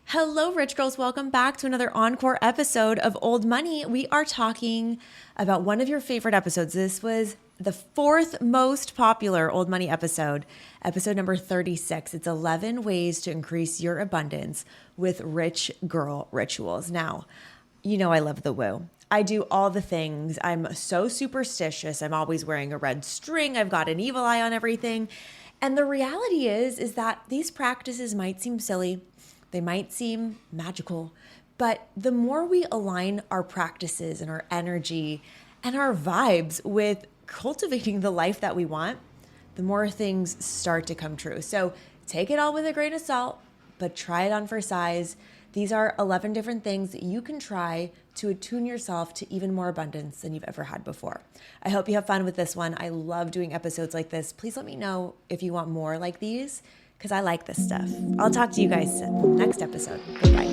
Hello, rich girls. Welcome back to another Encore episode of Old Money. We are talking about one of your favorite episodes. This was the fourth most popular Old Money episode, episode number 36. It's 11 ways to increase your abundance with rich girl rituals. Now, you know I love the woo. I do all the things. I'm so superstitious. I'm always wearing a red string. I've got an evil eye on everything. And the reality is that these practices might seem silly. They might seem magical, but the more we align our practices and our energy and our vibes with cultivating the life that we want, the more things start to come true. So take it all with a grain of salt, but try it on for size. These are 11 different things that you can try to attune yourself to even more abundance than you've ever had before. I hope you have fun with this one. I love doing episodes like this. Please let me know if you want more like these, because I like this stuff. I'll talk to you guys next episode. Goodbye.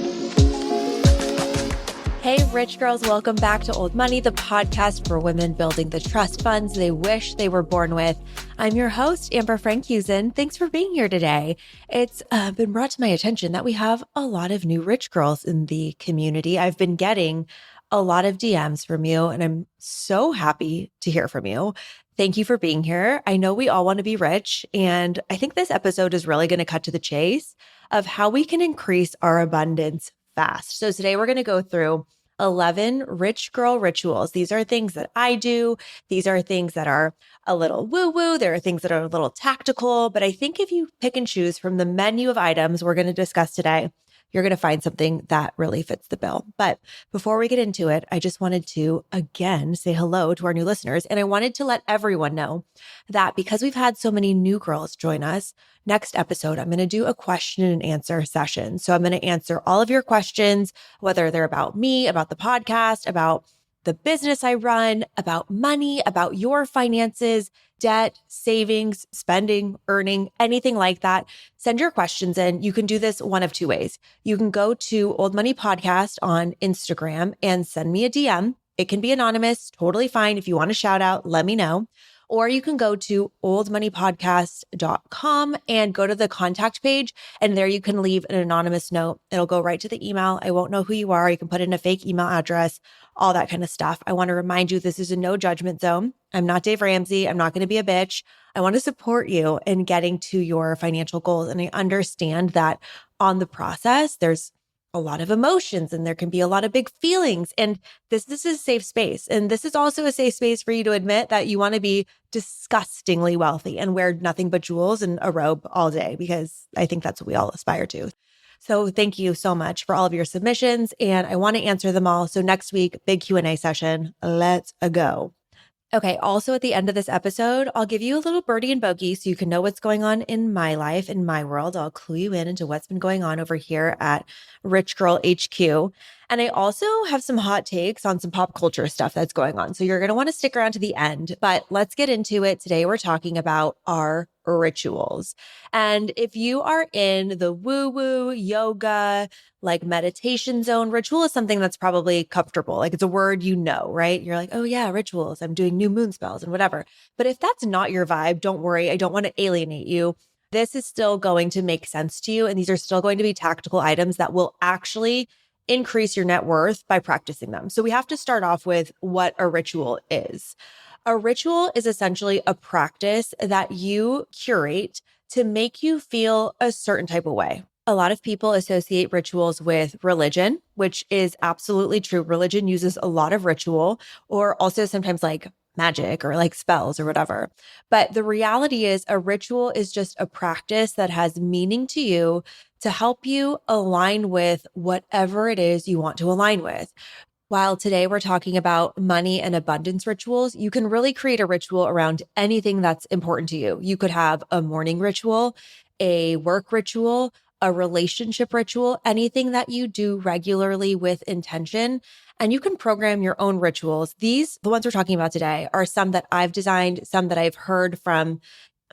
Hey, rich girls, welcome back to Old Money, the podcast for women building the trust funds they wish they were born with. I'm your host, Amber Frankusen. Thanks for being here today. It's been brought to my attention that we have a lot of new rich girls in the community. I've been getting a lot of DMs from you, and I'm so happy to hear from you. Thank you for being here. I know we all want to be rich, and I think this episode is really going to cut to the chase of how we can increase our abundance fast. So today we're going to go through 11 rich girl rituals. These are things that I do. These are things that are a little woo-woo. There are things that are a little tactical, but I think if you pick and choose from the menu of items we're going to discuss today, you're going to find something that really fits the bill. But before we get into it, I just wanted to again say hello to our new listeners. And I wanted to let everyone know that because we've had so many new girls join us, next episode, I'm going to do a question and answer session. So I'm going to answer all of your questions, whether they're about me, about the podcast, about the business I run, about money, about your finances, debt, savings, spending, earning, anything like that. Send your questions in. You can do this one of two ways. You can go to Old Money Podcast on Instagram and send me a DM. It can be anonymous, totally fine. If you want a shout out, let me know. Or you can go to oldmoneypodcast.com and go to the contact page. And there you can leave an anonymous note. It'll go right to the email. I won't know who you are. You can put in a fake email address, all that kind of stuff. I want to remind you, this is a no judgment zone. I'm not Dave Ramsey. I'm not going to be a bitch. I want to support you in getting to your financial goals. And I understand that on the process, there's a lot of emotions and there can be a lot of big feelings. And this is a safe space. And this is also a safe space for you to admit that you want to be disgustingly wealthy and wear nothing but jewels and a robe all day, because I think that's what we all aspire to. So thank you so much for all of your submissions, and I want to answer them all. So next week, big Q&A session. Let's go. Okay, also at the end of this episode, I'll give you a little birdie and bogey so you can know what's going on in my life, in my world. I'll clue you in into what's been going on over here at Rich Girl HQ. And I also have some hot takes on some pop culture stuff that's going on. So you're going to want to stick around to the end, but let's get into it. Today, we're talking about our rituals. And if you are in the woo-woo, yoga, like meditation zone, ritual is something that's probably comfortable. Like it's a word you know, right? You're like, oh yeah, rituals. I'm doing new moon spells and whatever. But if that's not your vibe, don't worry. I don't want to alienate you. This is still going to make sense to you. And these are still going to be tactical items that will actually increase your net worth by practicing them. So we have to start off with what a ritual is. A ritual is essentially a practice that you curate to make you feel a certain type of way. A lot of people associate rituals with religion, which is absolutely true. Religion uses a lot of ritual, or also sometimes like magic or like spells or whatever. But the reality is a ritual is just a practice that has meaning to you to help you align with whatever it is you want to align with. While today we're talking about money and abundance rituals, you can really create a ritual around anything that's important to you. You could have a morning ritual, a work ritual, a relationship ritual, anything that you do regularly with intention. And you can program your own rituals. These, the ones we're talking about today, are some that I've designed, some that I've heard from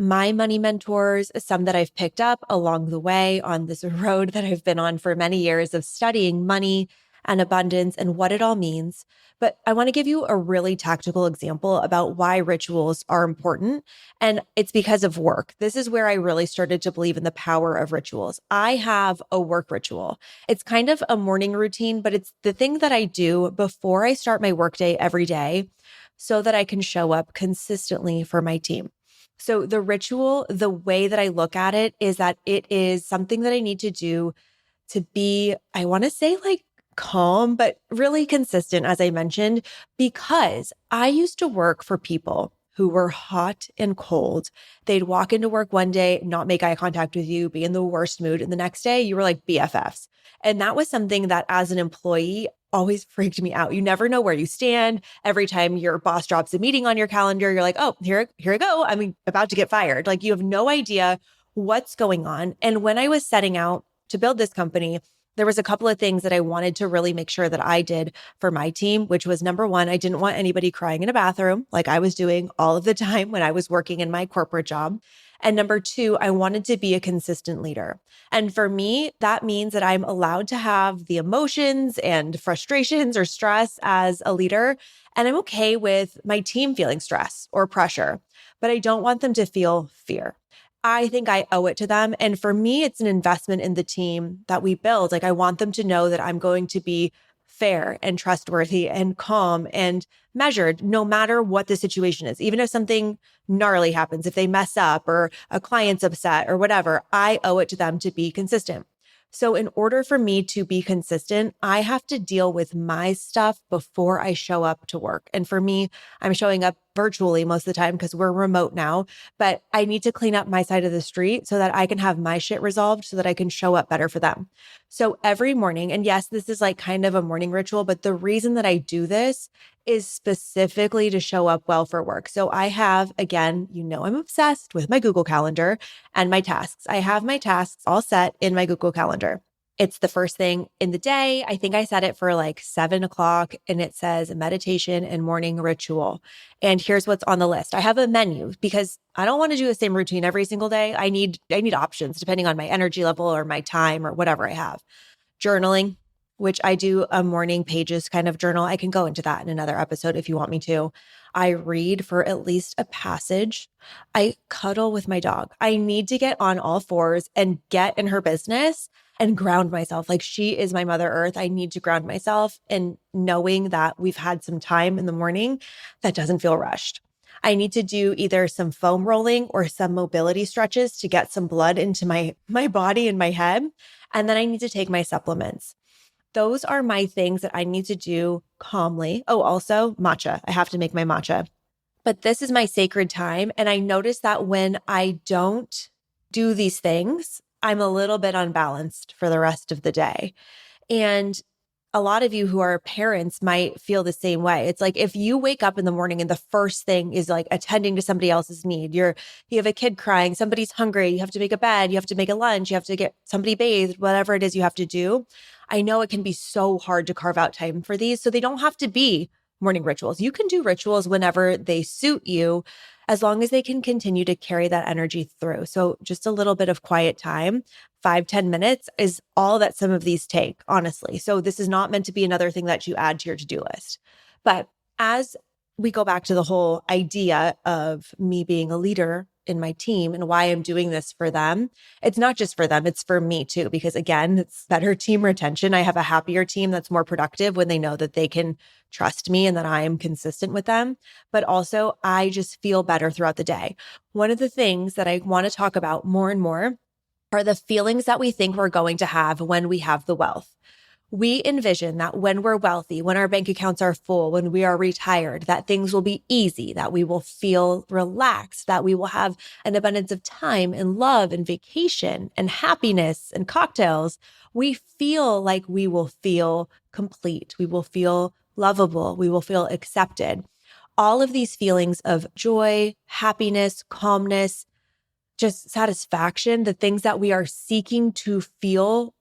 my money mentors, some that I've picked up along the way on this road that I've been on for many years of studying money, and abundance and what it all means. But I want to give you a really tactical example about why rituals are important. And it's because of work. This is where I really started to believe in the power of rituals. I have a work ritual. It's kind of a morning routine, but it's the thing that I do before I start my workday every day so that I can show up consistently for my team. So the ritual, the way that I look at it is that it is something that I need to do to be, I want to say like calm, but really consistent, as I mentioned, because I used to work for people who were hot and cold. They'd walk into work one day, not make eye contact with you, be in the worst mood. And the next day you were like BFFs. And that was something that as an employee always freaked me out. You never know where you stand. Every time your boss drops a meeting on your calendar, you're like, oh, here I go. I'm about to get fired. Like you have no idea what's going on. And when I was setting out to build this company, there was a couple of things that I wanted to really make sure that I did for my team, which was number one, I didn't want anybody crying in a bathroom like I was doing all of the time when I was working in my corporate job. And number two, I wanted to be a consistent leader. And for me, that means that I'm allowed to have the emotions and frustrations or stress as a leader. And I'm okay with my team feeling stress or pressure, but I don't want them to feel fear. I think I owe it to them. And for me, it's an investment in the team that we build. Like I want them to know that I'm going to be fair and trustworthy and calm and measured no matter what the situation is. Even if something gnarly happens, if they mess up or a client's upset or whatever, I owe it to them to be consistent. So in order for me to be consistent, I have to deal with my stuff before I show up to work. And for me, I'm showing up virtually most of the time because we're remote now, but I need to clean up my side of the street so that I can have my shit resolved so that I can show up better for them. So every morning, and yes, this is like kind of a morning ritual, but the reason that I do this is specifically to show up well for work. So I have, again, I'm obsessed with my Google Calendar and my tasks. I have my tasks all set in my Google Calendar. It's the first thing in the day. I think I set it for like 7 o'clock and it says meditation and morning ritual. And here's what's on the list. I have a menu because I don't want to do the same routine every single day. I need options depending on my energy level or my time or whatever I have. Journaling, which I do a morning pages kind of journal. I can go into that in another episode if you want me to. I read for at least a passage. I cuddle with my dog. I need to get on all fours and get in her business and ground myself. Like she is my mother earth. I need to ground myself and knowing that we've had some time in the morning that doesn't feel rushed. I need to do either some foam rolling or some mobility stretches to get some blood into my body and my head. And then I need to take my supplements. Those are my things that I need to do calmly. Oh, also matcha. I have to make my matcha. But this is my sacred time. And I notice that when I don't do these things, I'm a little bit unbalanced for the rest of the day. And a lot of you who are parents might feel the same way. It's like if you wake up in the morning and the first thing is like attending to somebody else's need, you have a kid crying, somebody's hungry, you have to make a bed, you have to make a lunch, you have to get somebody bathed, whatever it is you have to do. I know it can be so hard to carve out time for these. So they don't have to be morning rituals. You can do rituals whenever they suit you, as long as they can continue to carry that energy through. So just a little bit of quiet time, 5-10 minutes is all that some of these take, honestly. So this is not meant to be another thing that you add to your to-do list. But as we go back to the whole idea of me being a leader in my team and why I'm doing this for them, it's not just for them, it's for me too, because again, it's better team retention. I have a happier team that's more productive when they know that they can trust me and that I am consistent with them. But also, I just feel better throughout the day. One of the things that I want to talk about more and more are the feelings that we think we're going to have when we have the wealth. We envision that when we're wealthy, when our bank accounts are full, when we are retired, that things will be easy, that we will feel relaxed, that we will have an abundance of time and love and vacation and happiness and cocktails. We feel like we will feel complete. We will feel lovable. We will feel accepted. All of these feelings of joy, happiness, calmness, just satisfaction, the things that we are seeking to feel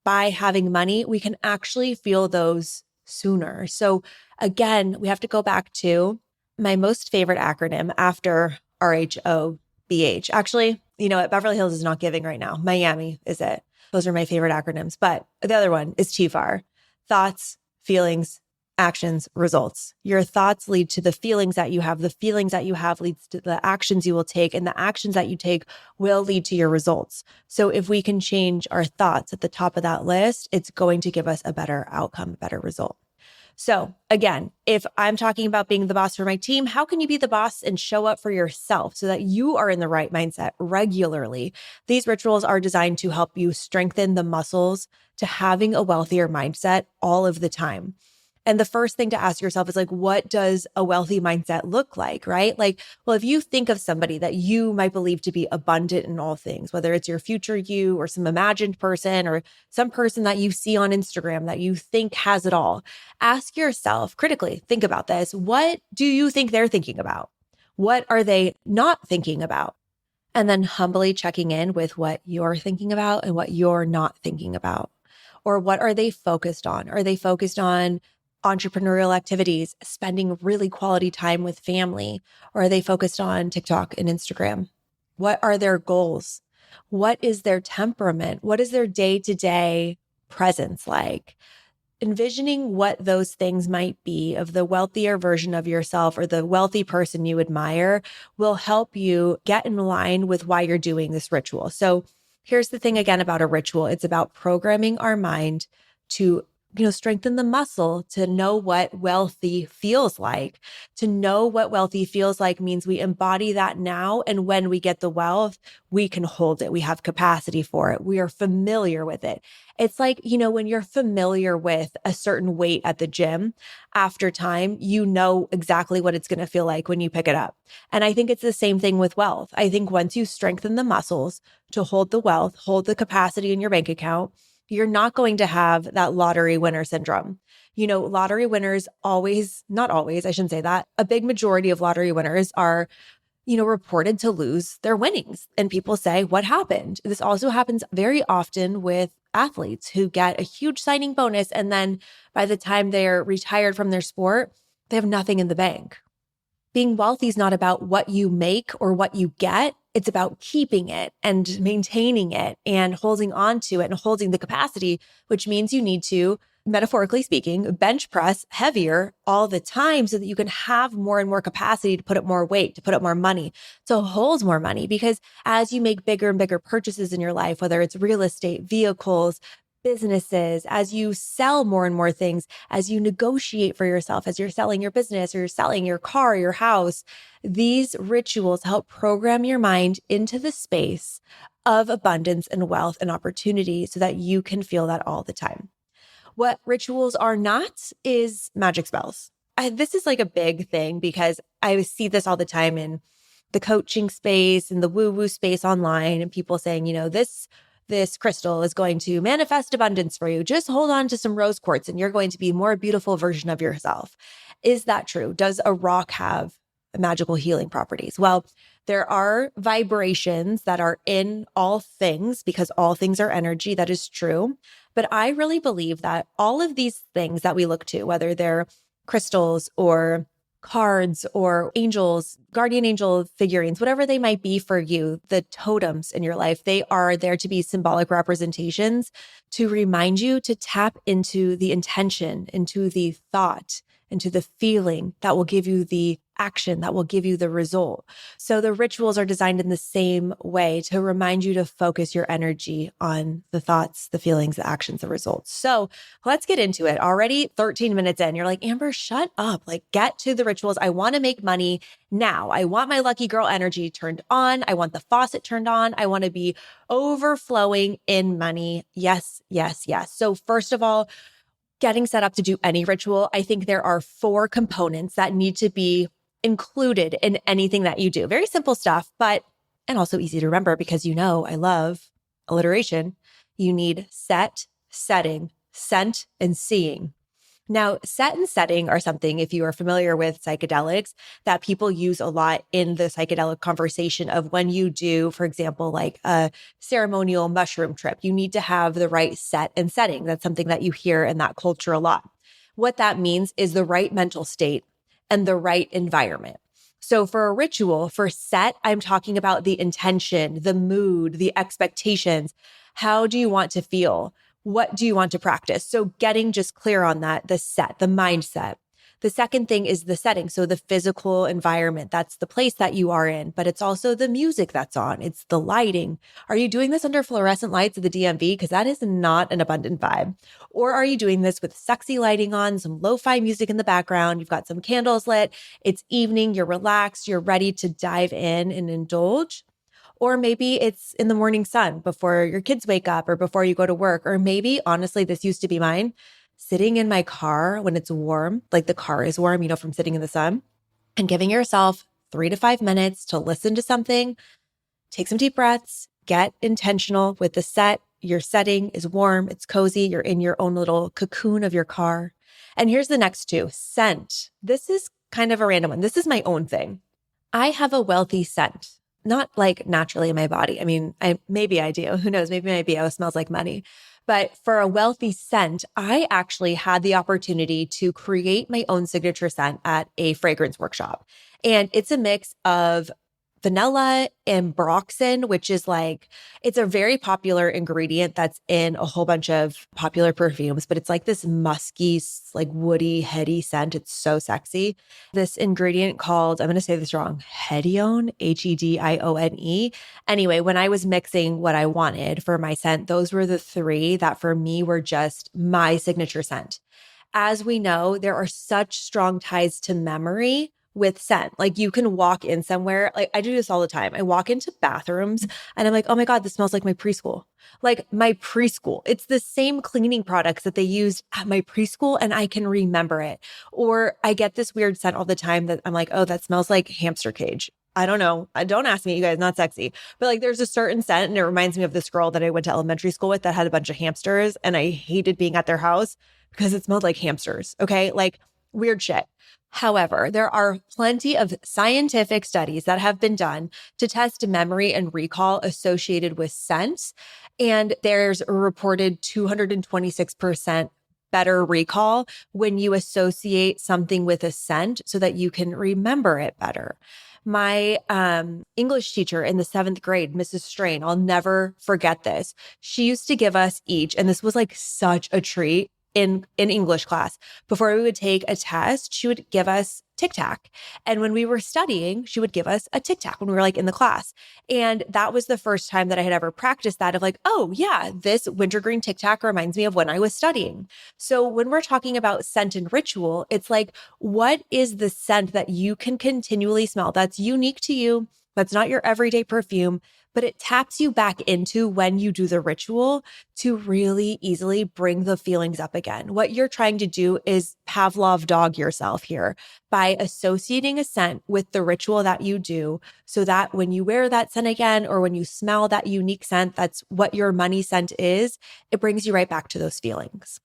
by having money, we can actually feel those sooner. So again, we have to go back to my most favorite acronym after RHOBH. Actually, at Beverly Hills is not giving right now. Miami is it. Those are my favorite acronyms. But the other one is TFAR. thoughts, feelings, actions, results. Your thoughts lead to the feelings that you have. The feelings that you have leads to the actions you will take, and the actions that you take will lead to your results. So if we can change our thoughts at the top of that list, it's going to give us a better outcome, a better result. So again, if I'm talking about being the boss for my team, how can you be the boss and show up for yourself so that you are in the right mindset regularly? These rituals are designed to help you strengthen the muscles to having a wealthier mindset all of the time. And the first thing to ask yourself is like, what does a wealthy mindset look like, right? Like, well, if you think of somebody that you might believe to be abundant in all things, whether it's your future you or some imagined person or some person that you see on Instagram that you think has it all, ask yourself critically, think about this. What do you think they're thinking about? What are they not thinking about? And then humbly checking in with what you're thinking about and what you're not thinking about. Or what are they focused on? Are they focused on entrepreneurial activities, spending really quality time with family? Or are they focused on TikTok and Instagram? What are their goals? What is their temperament? What is their day-to-day presence like? Envisioning what those things might be of the wealthier version of yourself or the wealthy person you admire will help you get in line with why you're doing this ritual. So here's the thing again about a ritual. It's about programming our mind to strengthen the muscle to know what wealthy feels like. To know what wealthy feels like means we embody that now. And when we get the wealth, we can hold it. We have capacity for it. We are familiar with it. It's like, when you're familiar with a certain weight at the gym, after time, you know exactly what it's going to feel like when you pick it up. And I think it's the same thing with wealth. I think once you strengthen the muscles to hold the wealth, hold the capacity in your bank account, you're not going to have that lottery winner syndrome. Lottery winners always, not always, I shouldn't say that. A big majority of lottery winners are reported to lose their winnings. And people say, what happened? This also happens very often with athletes who get a huge signing bonus. And then by the time they're retired from their sport, they have nothing in the bank. Being wealthy is not about what you make or what you get. It's about keeping it and maintaining it and holding on to it and holding the capacity, which means you need to, metaphorically speaking, bench press heavier all the time so that you can have more and more capacity to put up more weight, to put up more money, to hold more money. Because as you make bigger and bigger purchases in your life, whether it's real estate, vehicles, businesses, as you sell more and more things, as you negotiate for yourself, as you're selling your business or you're selling your car, your house, these rituals help program your mind into the space of abundance and wealth and opportunity so that you can feel that all the time. What rituals are not is magic spells. This is like a big thing because I see this all the time in the coaching space and the woo-woo space online, and people saying, this crystal is going to manifest abundance for you. Just hold on to some rose quartz and you're going to be a more beautiful version of yourself. Is that true? Does a rock have magical healing properties? Well, there are vibrations that are in all things because all things are energy. That is true. But I really believe that all of these things that we look to, whether they're crystals or cards or angels, guardian angel figurines, whatever they might be for you, the totems in your life, they are there to be symbolic representations to remind you to tap into the intention, into the thought, into the feeling that will give you the action, that will give you the result. So the rituals are designed in the same way to remind you to focus your energy on the thoughts, the feelings, the actions, the results. So let's get into it. Already 13 minutes in, you're like, Amber, shut up. Like, get to the rituals. I want to make money now. I want my lucky girl energy turned on. I want the faucet turned on. I want to be overflowing in money. Yes, yes, yes. So first of all, getting set up to do any ritual, I think there are 4 components that need to be included in anything that you do. Very simple stuff, and also easy to remember because I love alliteration. You need set, setting, scent, and seeing. Now, set and setting are something, if you are familiar with psychedelics, that people use a lot in the psychedelic conversation of when you do, for example, like a ceremonial mushroom trip, you need to have the right set and setting. That's something that you hear in that culture a lot. What that means is the right mental state and the right environment. So for a ritual, for set, I'm talking about the intention, the mood, the expectations. How do you want to feel? what do you want to practice? So getting just clear on that, the mindset. The second thing is the setting. So the physical environment, that's the place that you are in, but it's also the music that's on. It's the lighting. Are you doing this under fluorescent lights at the DMV? Because that is not an abundant vibe. Or are you doing this with sexy lighting on, some lo-fi music in the background? You've got some candles lit. It's evening. You're relaxed. You're ready to dive in and indulge. Or maybe it's in the morning sun before your kids wake up or before you go to work. Or maybe, honestly, this used to be mine, sitting in my car when it's warm, like the car is warm, from sitting in the sun, and giving yourself 3 to 5 minutes to listen to something, take some deep breaths, get intentional with the set. Your setting is warm, it's cozy, you're in your own little cocoon of your car. And here's the next two, scent. This is kind of a random one. This is my own thing. I have a wealthy scent. Not like naturally in my body. Maybe I do. Who knows? Maybe my BO smells like money. But for a wealthy scent, I actually had the opportunity to create my own signature scent at a fragrance workshop. And it's a mix of vanilla and Broxin, which is it's a very popular ingredient that's in a whole bunch of popular perfumes, but it's like this musky, woody, heady scent. It's so sexy. This ingredient called, I'm going to say this wrong, Hedione, Hedione. Anyway, when I was mixing what I wanted for my scent, those were the three that for me were just my signature scent. As we know, there are such strong ties to memory with scent. You can walk in somewhere, I do this all the time. I walk into bathrooms and I'm like, oh my God, this smells like my preschool. My preschool. It's the same cleaning products that they used at my preschool and I can remember it. Or I get this weird scent all the time that I'm like, oh, that smells like hamster cage. I don't know. Don't ask me, you guys, not sexy. But there's a certain scent and it reminds me of this girl that I went to elementary school with that had a bunch of hamsters and I hated being at their house because it smelled like hamsters. Okay. Weird shit. However, there are plenty of scientific studies that have been done to test memory and recall associated with scents. And there's a reported 226% better recall when you associate something with a scent so that you can remember it better. My English teacher in the 7th grade, Mrs. Strain, I'll never forget this. She used to give us each, and this was such a treat, in English class. Before we would take a test, she would give us Tic Tac. And when we were studying, she would give us a Tic Tac when we were in the class. And that was the first time that I had ever practiced that of oh yeah, this wintergreen Tic Tac reminds me of when I was studying. So when we're talking about scent and ritual, it's what is the scent that you can continually smell that's unique to you, that's not your everyday perfume, but it taps you back into when you do the ritual to really easily bring the feelings up again. What you're trying to do is Pavlov dog yourself here by associating a scent with the ritual that you do so that when you wear that scent again, or when you smell that unique scent, that's what your money scent is, it brings you right back to those feelings.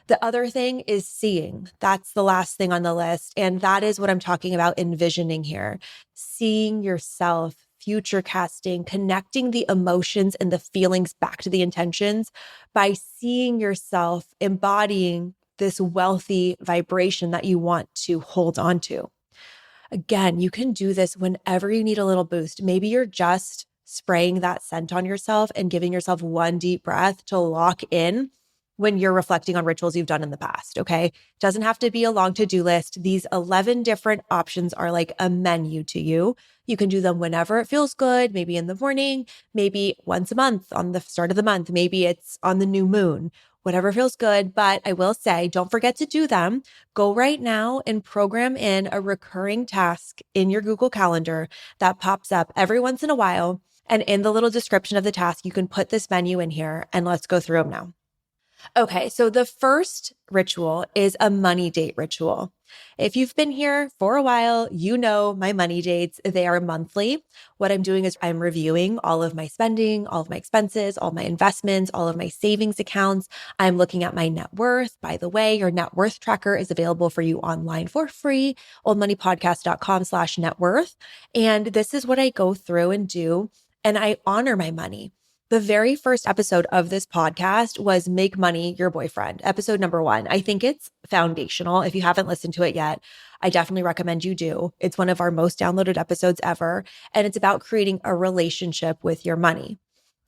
The other thing is seeing. That's the last thing on the list. And that is what I'm talking about envisioning here. Seeing yourself, future casting, connecting the emotions and the feelings back to the intentions by seeing yourself embodying this wealthy vibration that you want to hold on to. Again, you can do this whenever you need a little boost. Maybe you're just spraying that scent on yourself and giving yourself one deep breath to lock in when you're reflecting on rituals you've done in the past, okay? It doesn't have to be a long to-do list. These 11 different options are a menu to you. You can do them whenever it feels good, maybe in the morning, maybe once a month on the start of the month, maybe it's on the new moon, whatever feels good. But I will say, don't forget to do them. Go right now and program in a recurring task in your Google Calendar that pops up every once in a while. And in the little description of the task, you can put this menu in here and let's go through them now. Okay, so the first ritual is a money date ritual. If you've been here for a while, you know my money dates, they are monthly. What I'm doing is I'm reviewing all of my spending, all of my expenses, all my investments, all of my savings accounts. I'm looking at my net worth. By the way, your net worth tracker is available for you online for free, oldmoneypodcast.com/net worth. And this is what I go through and do, and I honor my money. The very first episode of this podcast was Make Money Your Boyfriend, episode number 1. I think it's foundational. If you haven't listened to it yet, I definitely recommend you do. It's one of our most downloaded episodes ever, and it's about creating a relationship with your money.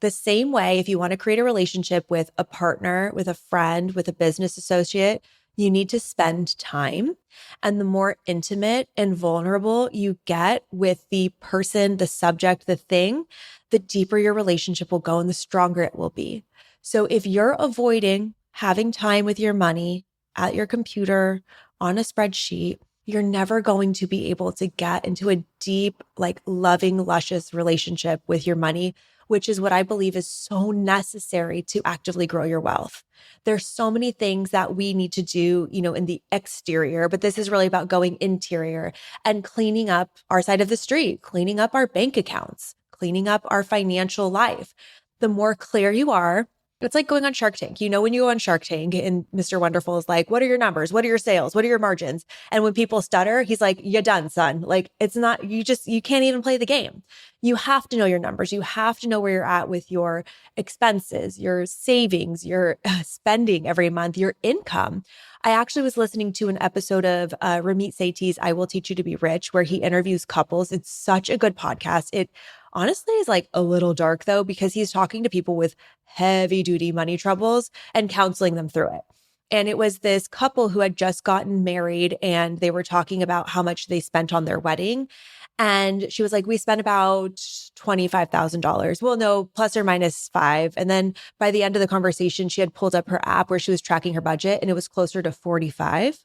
The same way, if you want to create a relationship with a partner, with a friend, with a business associate, you need to spend time. And the more intimate and vulnerable you get with the person, the subject, the thing, the deeper your relationship will go and the stronger it will be. So if you're avoiding having time with your money at your computer on a spreadsheet, you're never going to be able to get into a deep, like loving, luscious relationship with your money, which is what I believe is so necessary to actively grow your wealth. There's so many things that we need to do, in the exterior, but this is really about going interior and cleaning up our side of the street, cleaning up our bank accounts, cleaning up our financial life. The more clear you are, it's like going on Shark Tank. When you go on Shark Tank and Mr. Wonderful is like, what are your numbers? What are your sales? What are your margins? And when people stutter, he's like, you're done, son. Like, it's not, you can't even play the game. You have to know your numbers. You have to know where you're at with your expenses, your savings, your spending every month, your income. I actually was listening to an episode of Ramit Sethi's I Will Teach You to Be Rich, where he interviews couples. It's such a good podcast. It honestly is like a little dark though, because he's talking to people with heavy duty money troubles and counseling them through it. And it was this couple who had just gotten married and they were talking about how much they spent on their wedding. And she was like, we spent about $25,000. Well, no, plus or minus five. And then by the end of the conversation, she had pulled up her app where she was tracking her budget and it was closer to 45.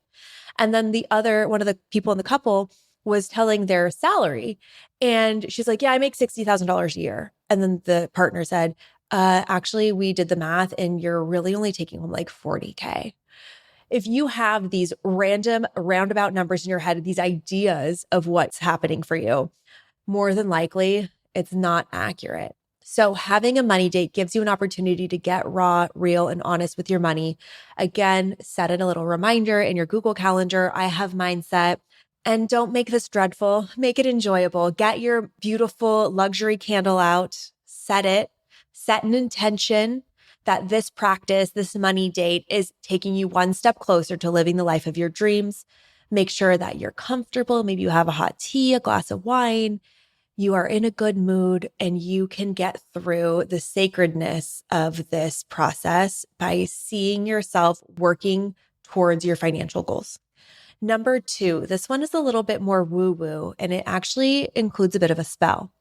And then one of the people in the couple was telling their salary. And she's like, yeah, I make $60,000 a year. And then the partner said, actually, we did the math and you're really only taking home like 40K. If you have these random roundabout numbers in your head, these ideas of what's happening for you, more than likely it's not accurate. So having a money date gives you an opportunity to get raw, real, and honest with your money. Again, set it a little reminder in your Google Calendar. I have mine set. And don't make this dreadful. Make it enjoyable. Get your beautiful luxury candle out. Set an intention that this practice, this money date is taking you one step closer to living the life of your dreams. Make sure that you're comfortable. Maybe you have a hot tea, a glass of wine. You are in a good mood and you can get through the sacredness of this process by seeing yourself working towards your financial goals. Number 2, this one is a little bit more woo-woo and it actually includes a bit of a spell.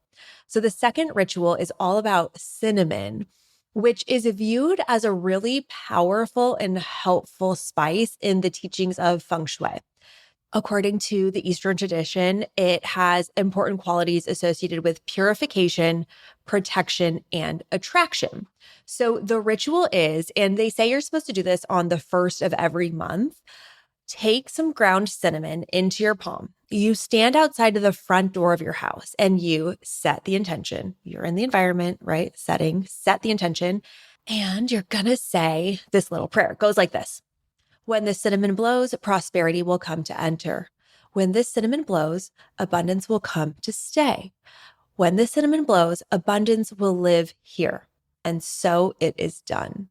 So the second ritual is all about cinnamon, which is viewed as a really powerful and helpful spice in the teachings of Feng Shui. According to the Eastern tradition, it has important qualities associated with purification, protection, and attraction. So the ritual is, and they say you're supposed to do this on the first of every month, take some ground cinnamon into your palm. You stand outside of the front door of your house and you set the intention. You're in the environment, right? Set the intention. And you're going to say this little prayer. It goes like this. When the cinnamon blows, prosperity will come to enter. When this cinnamon blows, abundance will come to stay. When the cinnamon blows, abundance will live here. And so it is done.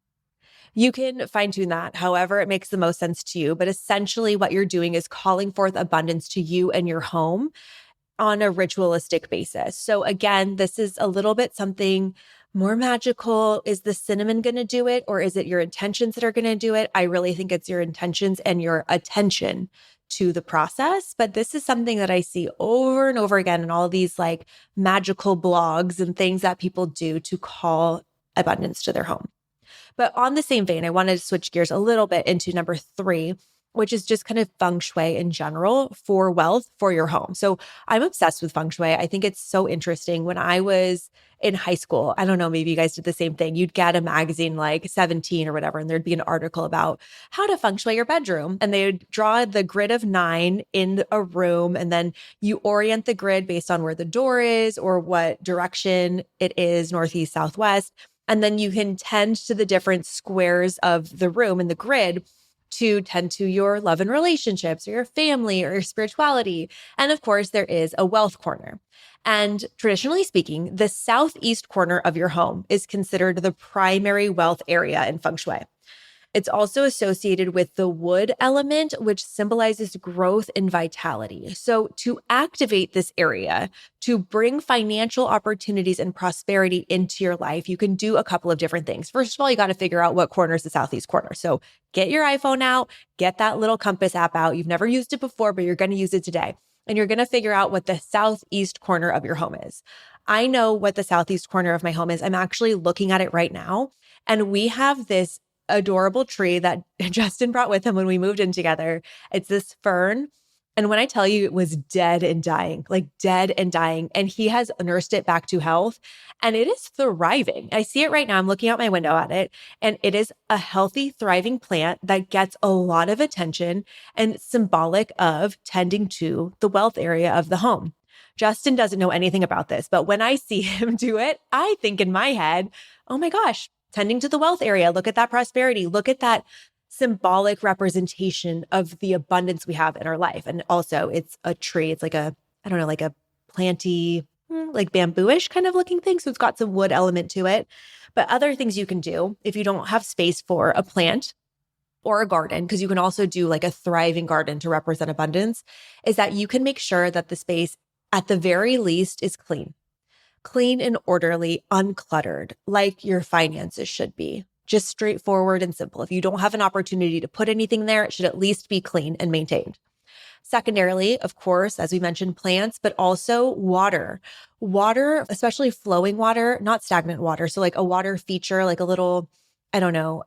You can fine tune that however it makes the most sense to you. But essentially what you're doing is calling forth abundance to you and your home on a ritualistic basis. So again, this is a little bit something more magical. Is the cinnamon going to do it or is it your intentions that are going to do it? I really think it's your intentions and your attention to the process. But this is something that I see over and over again in all these like magical blogs and things that people do to call abundance to their home. But on the same vein, I wanted to switch gears a little bit into number 3, which is just kind of Feng Shui in general for wealth for your home. So I'm obsessed with Feng Shui. I think it's so interesting. When I was in high school, I don't know, maybe you guys did the same thing. You'd get a magazine like 17 or whatever, and there'd be an article about how to Feng Shui your bedroom. And they would draw the grid of 9 in a room. And then you orient the grid based on where the door is or what direction it is, northeast, southwest. And then you can tend to the different squares of the room in the grid to tend to your love and relationships or your family or your spirituality. And of course, there is a wealth corner. And traditionally speaking, the southeast corner of your home is considered the primary wealth area in Feng Shui. It's also associated with the wood element, which symbolizes growth and vitality. So, to activate this area, to bring financial opportunities and prosperity into your life, you can do a couple of different things. First of all, you got to figure out what corner is the southeast corner. So, get your iPhone out, get that little compass app out. You've never used it before, but you're going to use it today. And you're going to figure out what the southeast corner of your home is. I know what the southeast corner of my home is. I'm actually looking at it right now. And we have this adorable tree that Justin brought with him when we moved in together. It's this fern. And when I tell you it was dead and dying, like dead and dying, and he has nursed it back to health and it is thriving. I see it right now. I'm looking out my window at it and it is a healthy, thriving plant that gets a lot of attention and symbolic of tending to the wealth area of the home. Justin doesn't know anything about this, but when I see him do it, I think in my head, oh my gosh, tending to the wealth area. Look at that prosperity. Look at that symbolic representation of the abundance we have in our life. And also it's a tree. It's like a, I don't know, like a planty, like bamboo-ish kind of looking thing. So it's got some wood element to it. But other things you can do if you don't have space for a plant or a garden, because you can also do like a thriving garden to represent abundance, is that you can make sure that the space at the very least is clean and orderly, uncluttered, like your finances should be. Just straightforward and simple. If you don't have an opportunity to put anything there, it should at least be clean and maintained. Secondarily, of course, as we mentioned, plants, but also water. Water, especially flowing water, not stagnant water. So like a water feature, like a little, I don't know,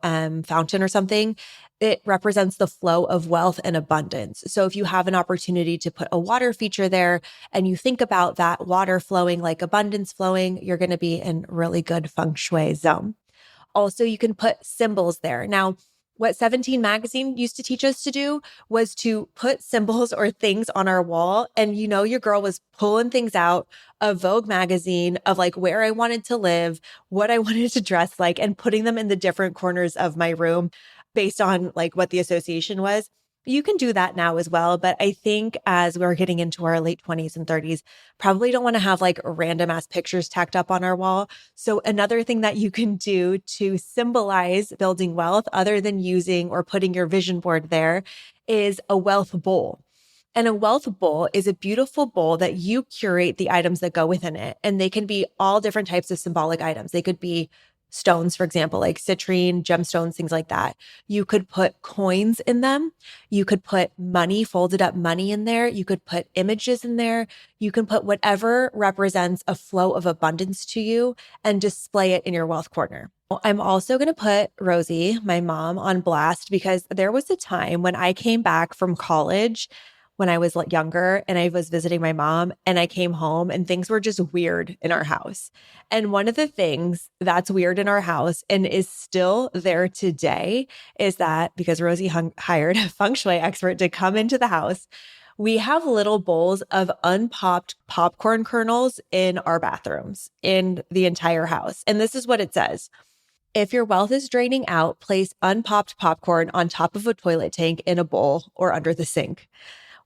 fountain or something. It represents the flow of wealth and abundance. So if you have an opportunity to put a water feature there and you think about that water flowing like abundance flowing, you're going to be in really good feng shui zone. Also, you can put symbols there. Now, what 17 magazine used to teach us to do was to put symbols or things on our wall. And you know, your girl was pulling things out of Vogue magazine of like where I wanted to live, what I wanted to dress like, and putting them in the different corners of my room based on like what the association was. You can do that now as well. But I think as we're getting into our late 20s and 30s, probably don't want to have like random ass pictures tacked up on our wall. So another thing that you can do to symbolize building wealth, other than using or putting your vision board there, is a wealth bowl. And a wealth bowl is a beautiful bowl that you curate the items that go within it. And they can be all different types of symbolic items. They could be stones, for example, like citrine, gemstones, things like that. You could put coins in them. You could put money, folded up money in there. You could put images in there. You can put whatever represents a flow of abundance to you and display it in your wealth corner. I'm also going to put Rosie, my mom, on blast because there was a time when I came back from college when I was younger and I was visiting my mom and I came home and things were just weird in our house. And one of the things that's weird in our house and is still there today is that because Rosie hired a feng shui expert to come into the house, we have little bowls of unpopped popcorn kernels in our bathrooms in the entire house. And this is what it says. If your wealth is draining out, place unpopped popcorn on top of a toilet tank in a bowl or under the sink.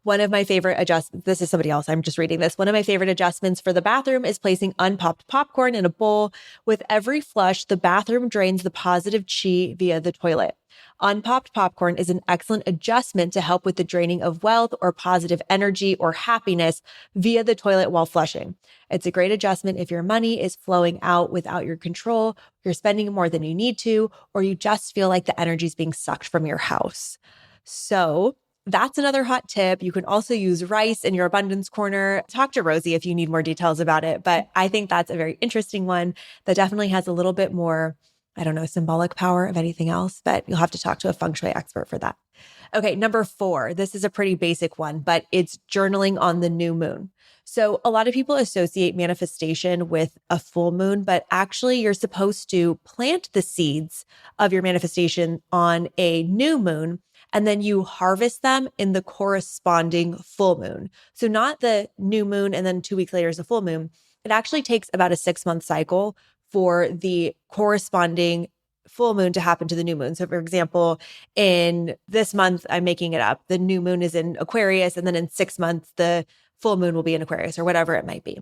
One of my favorite adjustments, this is somebody else, I'm just reading this. One of my favorite adjustments for the bathroom is placing unpopped popcorn in a bowl. With every flush, the bathroom drains the positive chi via the toilet. Unpopped popcorn is an excellent adjustment to help with the draining of wealth or positive energy or happiness via the toilet while flushing. It's a great adjustment if your money is flowing out without your control, you're spending more than you need to, or you just feel like the energy is being sucked from your house. So that's another hot tip. You can also use rice in your abundance corner. Talk to Rosie if you need more details about it. But I think that's a very interesting one that definitely has a little bit more, I don't know, symbolic power of anything else, but you'll have to talk to a feng shui expert for that. Okay, number 4. This is a pretty basic one, but it's journaling on the new moon. So a lot of people associate manifestation with a full moon, but actually you're supposed to plant the seeds of your manifestation on a new moon and then you harvest them in the corresponding full moon. So not the new moon and then 2 weeks later is a full moon. It actually takes about a 6-month cycle for the corresponding full moon to happen to the new moon. So for example, in this month, I'm making it up, the new moon is in Aquarius, and then in 6 months, the full moon will be in Aquarius or whatever it might be.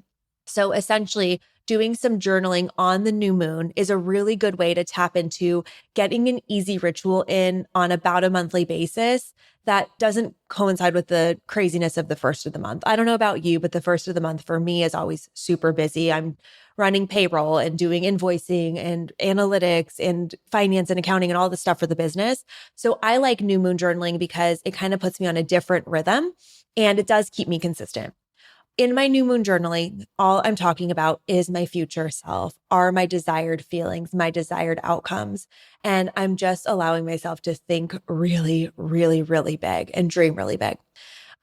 So essentially, doing some journaling on the new moon is a really good way to tap into getting an easy ritual in on about a monthly basis that doesn't coincide with the craziness of the first of the month. I don't know about you, but the first of the month for me is always super busy. I'm running payroll and doing invoicing and analytics and finance and accounting and all the stuff for the business. So I like new moon journaling because it kind of puts me on a different rhythm and it does keep me consistent. In my new moon journaling, all I'm talking about is my future self, are my desired feelings, my desired outcomes. And I'm just allowing myself to think really, really, really big and dream really big.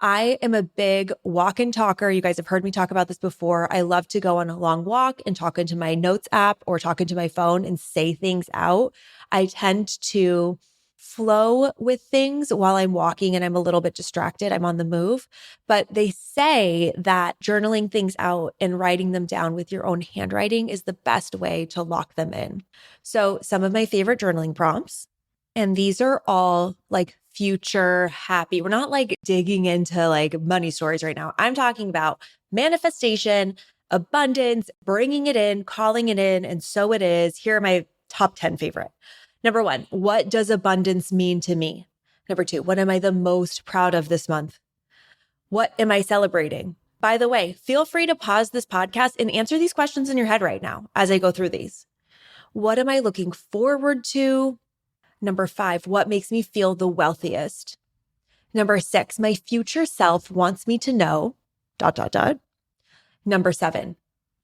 I am a big walk and talker. You guys have heard me talk about this before. I love to go on a long walk and talk into my notes app or talk into my phone and say things out. I tend to flow with things while I'm walking and I'm a little bit distracted. I'm on the move. But they say that journaling things out and writing them down with your own handwriting is the best way to lock them in. So some of my favorite journaling prompts, and these are all like future happy. We're not like digging into like money stories right now. I'm talking about manifestation, abundance, bringing it in, calling it in. And so it is. Here are my top 10 favorite. Number one, what does abundance mean to me? Number two, what am I the most proud of this month? What am I celebrating? By the way, feel free to pause this podcast and answer these questions in your head right now as I go through these. What am I looking forward to? Number five, what makes me feel the wealthiest? Number six, my future self wants me to know, ... Number seven,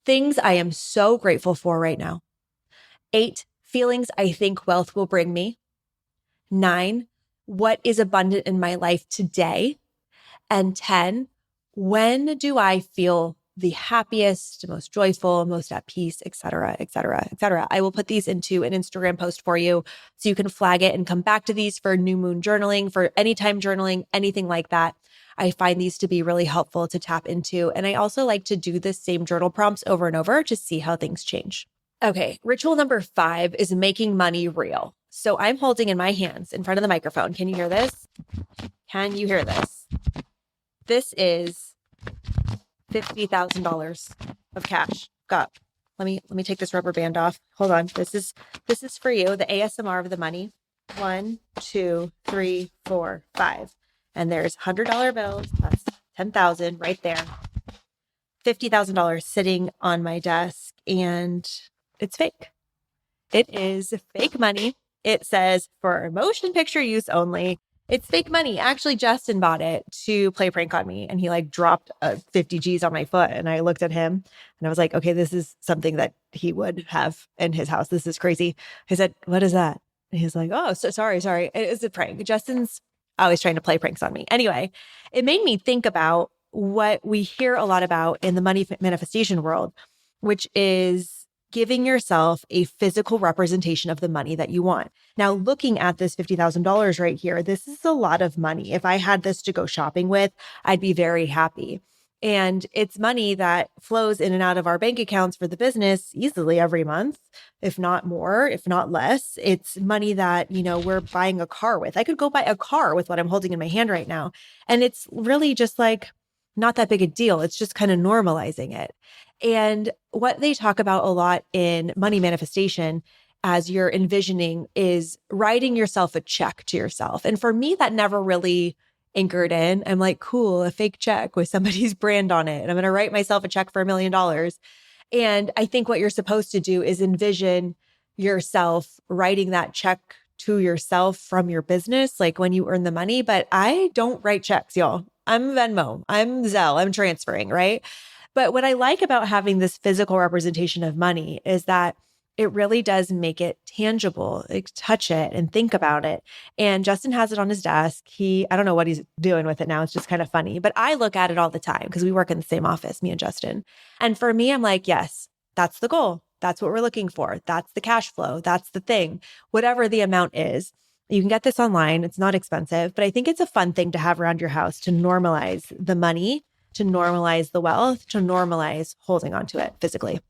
things I am so grateful for right now. 8, feelings I think wealth will bring me. 9, what is abundant in my life today? And 10, when do I feel the happiest, most joyful, most at peace, et cetera, et cetera, et cetera. I will put these into an Instagram post for you so you can flag it and come back to these for new moon journaling, for anytime journaling, anything like that. I find these to be really helpful to tap into. And I also like to do the same journal prompts over and over to see how things change. Okay, ritual number 5 is making money real. So I'm holding in my hands in front of the microphone. Can you hear this? Can you hear this? This is $50,000 of cash. Got. Let me take this rubber band off. Hold on. This is for you. The ASMR of the money. 1, 2, 3, 4, 5. And there's $100 bills. That's 10,000 right there. $50,000 sitting on my desk, and it's fake. It is fake money. It says for motion picture use only. It's fake money. Actually, Justin bought it to play a prank on me, and he like dropped 50 G's on my foot, and I looked at him and I was like, okay, this is something that he would have in his house. This is crazy. I said, what is that? And he's like, oh, so sorry. It was a prank. Justin's always trying to play pranks on me. Anyway, it made me think about what we hear a lot about in the money manifestation world, which is giving yourself a physical representation of the money that you want. Now, looking at this $50,000 right here, this is a lot of money. If I had this to go shopping with, I'd be very happy. And it's money that flows in and out of our bank accounts for the business easily every month, if not more, if not less. It's money that, we're buying a car with. I could go buy a car with what I'm holding in my hand right now. And it's really just like not that big a deal. It's just kind of normalizing it. And what they talk about a lot in money manifestation as you're envisioning is writing yourself a check to yourself. And for me, that never really anchored in. I'm like, cool, a fake check with somebody's brand on it. And I'm going to write myself a check for $1 million. And I think what you're supposed to do is envision yourself writing that check to yourself from your business, like when you earn the money. But I don't write checks, y'all. I'm Venmo, I'm Zelle, I'm transferring, right? But what I like about having this physical representation of money is that it really does make it tangible. Like, touch it and think about it. And Justin has it on his desk. I don't know what he's doing with it now. It's just kind of funny, but I look at it all the time because we work in the same office, me and Justin. And for me, I'm like, yes, that's the goal. That's what we're looking for. That's the cash flow. That's the thing, whatever the amount is. You can get this online. It's not expensive, but I think it's a fun thing to have around your house to normalize the money, to normalize the wealth, to normalize holding onto it physically.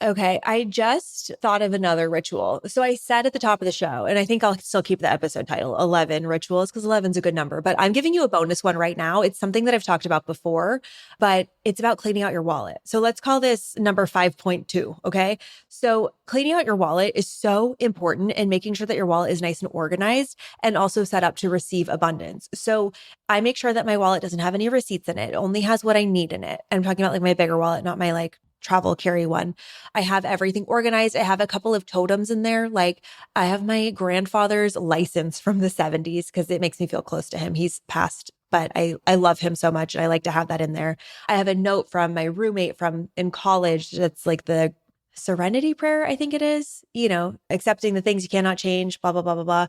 Okay, I just thought of another ritual. So I said at the top of the show, and I think I'll still keep the episode title 11 rituals because 11 is a good number, but I'm giving you a bonus one right now. It's something that I've talked about before, but it's about cleaning out your wallet. So let's call this number 5.2. Okay. So cleaning out your wallet is so important and making sure that your wallet is nice and organized and also set up to receive abundance. So I make sure that my wallet doesn't have any receipts in it. It only has what I need in it. I'm talking about like my bigger wallet, not my like travel carry one. I have everything organized. I have a couple of totems in there. Like I have my grandfather's license from the 70s because it makes me feel close to him. He's passed, but I love him so much. And I like to have that in there. I have a note from my roommate from in college that's like the serenity prayer, I think it is, accepting the things you cannot change, blah, blah, blah, blah, blah.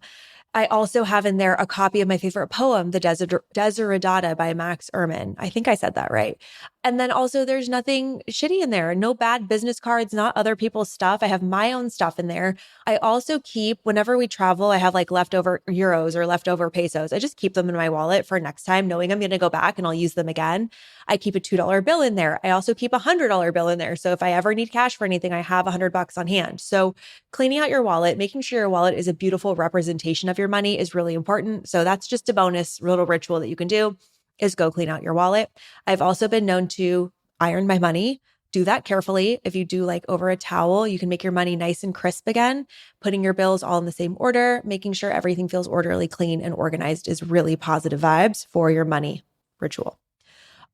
I also have in there a copy of my favorite poem, The Desiderata by Max Ehrman. I think I said that right. And then also there's nothing shitty in there. No bad business cards, not other people's stuff. I have my own stuff in there. I also keep, whenever we travel, I have like leftover euros or leftover pesos. I just keep them in my wallet for next time, knowing I'm going to go back and I'll use them again. I keep a $2 bill in there. I also keep a $100 bill in there. So if I ever need cash for anything, I have $100 on hand. So cleaning out your wallet, making sure your wallet is a beautiful representation of your money is really important. So that's just a bonus little ritual that you can do is go clean out your wallet. I've also been known to iron my money. Do that carefully. If you do like over a towel, you can make your money nice and crisp again. Putting your bills all in the same order, making sure everything feels orderly, clean, and organized is really positive vibes for your money ritual.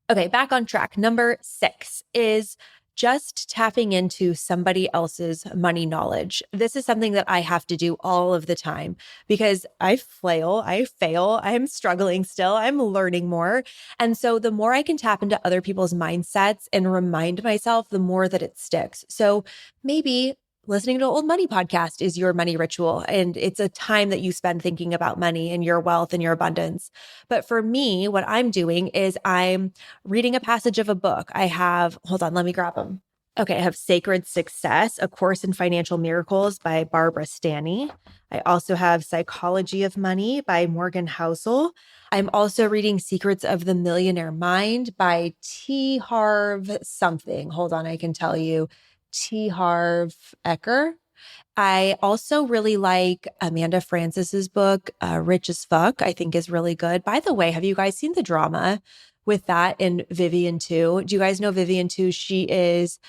Okay, back on track. Number 6 is just tapping into somebody else's money knowledge. This is something that I have to do all of the time because I fail, I'm struggling still, I'm learning more. And so the more I can tap into other people's mindsets and remind myself, the more that it sticks. So maybe listening to Old Money podcast is your money ritual. And it's a time that you spend thinking about money and your wealth and your abundance. But for me, what I'm doing is I'm reading a passage of a book. I have, hold on, let me grab them. Okay, I have Sacred Success, A Course in Financial Miracles by Barbara Stanny. I also have Psychology of Money by Morgan Housel. I'm also reading Secrets of the Millionaire Mind by T. Harv something. Hold on, I can tell you. T. Harv Eker. I also really like Amanda Francis's book, Rich as Fuck, I think is really good. By the way, have you guys seen the drama with that in Vivian too? Do you guys know Vivian too? She is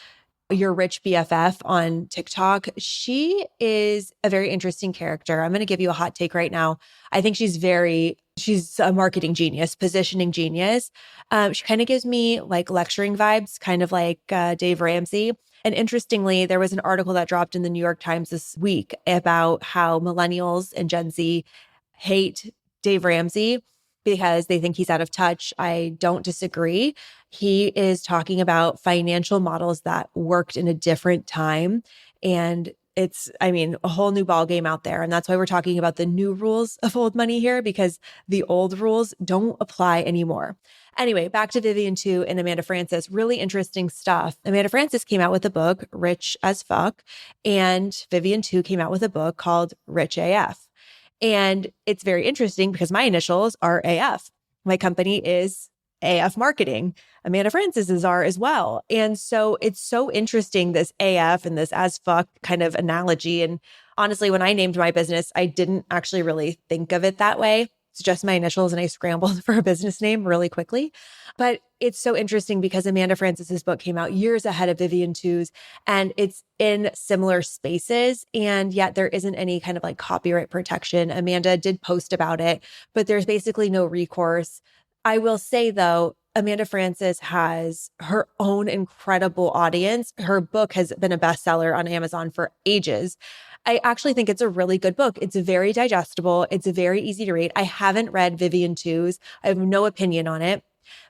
your rich BFF on TikTok. She is a very interesting character. I'm going to give you a hot take right now. I think she's a marketing genius, positioning genius. She kind of gives me like lecturing vibes, kind of like Dave Ramsey. And interestingly, there was an article that dropped in the New York Times this week about how millennials and Gen Z hate Dave Ramsey because they think he's out of touch. I don't disagree. He is talking about financial models that worked in a different time. And it's, a whole new ball game out there. And that's why we're talking about the new rules of old money here, because the old rules don't apply anymore. Anyway, back to Vivian Tu and Amanda Francis. Really interesting stuff. Amanda Francis came out with a book, Rich as Fuck, and Vivian Tu came out with a book called Rich AF. And it's very interesting because my initials are AF. My company is AF Marketing. Amanda Francis's are as well. And so it's so interesting, this AF and this as fuck kind of analogy. And honestly, when I named my business, I didn't actually really think of it that way. It's just my initials and I scrambled for a business name really quickly. But it's so interesting because Amanda Francis's book came out years ahead of Vivian Tu's and it's in similar spaces. And yet there isn't any kind of like copyright protection. Amanda did post about it, but there's basically no recourse. I will say though, Amanda Francis has her own incredible audience. Her book has been a bestseller on Amazon for ages. I actually think it's a really good book. It's very digestible. It's very easy to read. I haven't read Vivian Tu's. I have no opinion on it,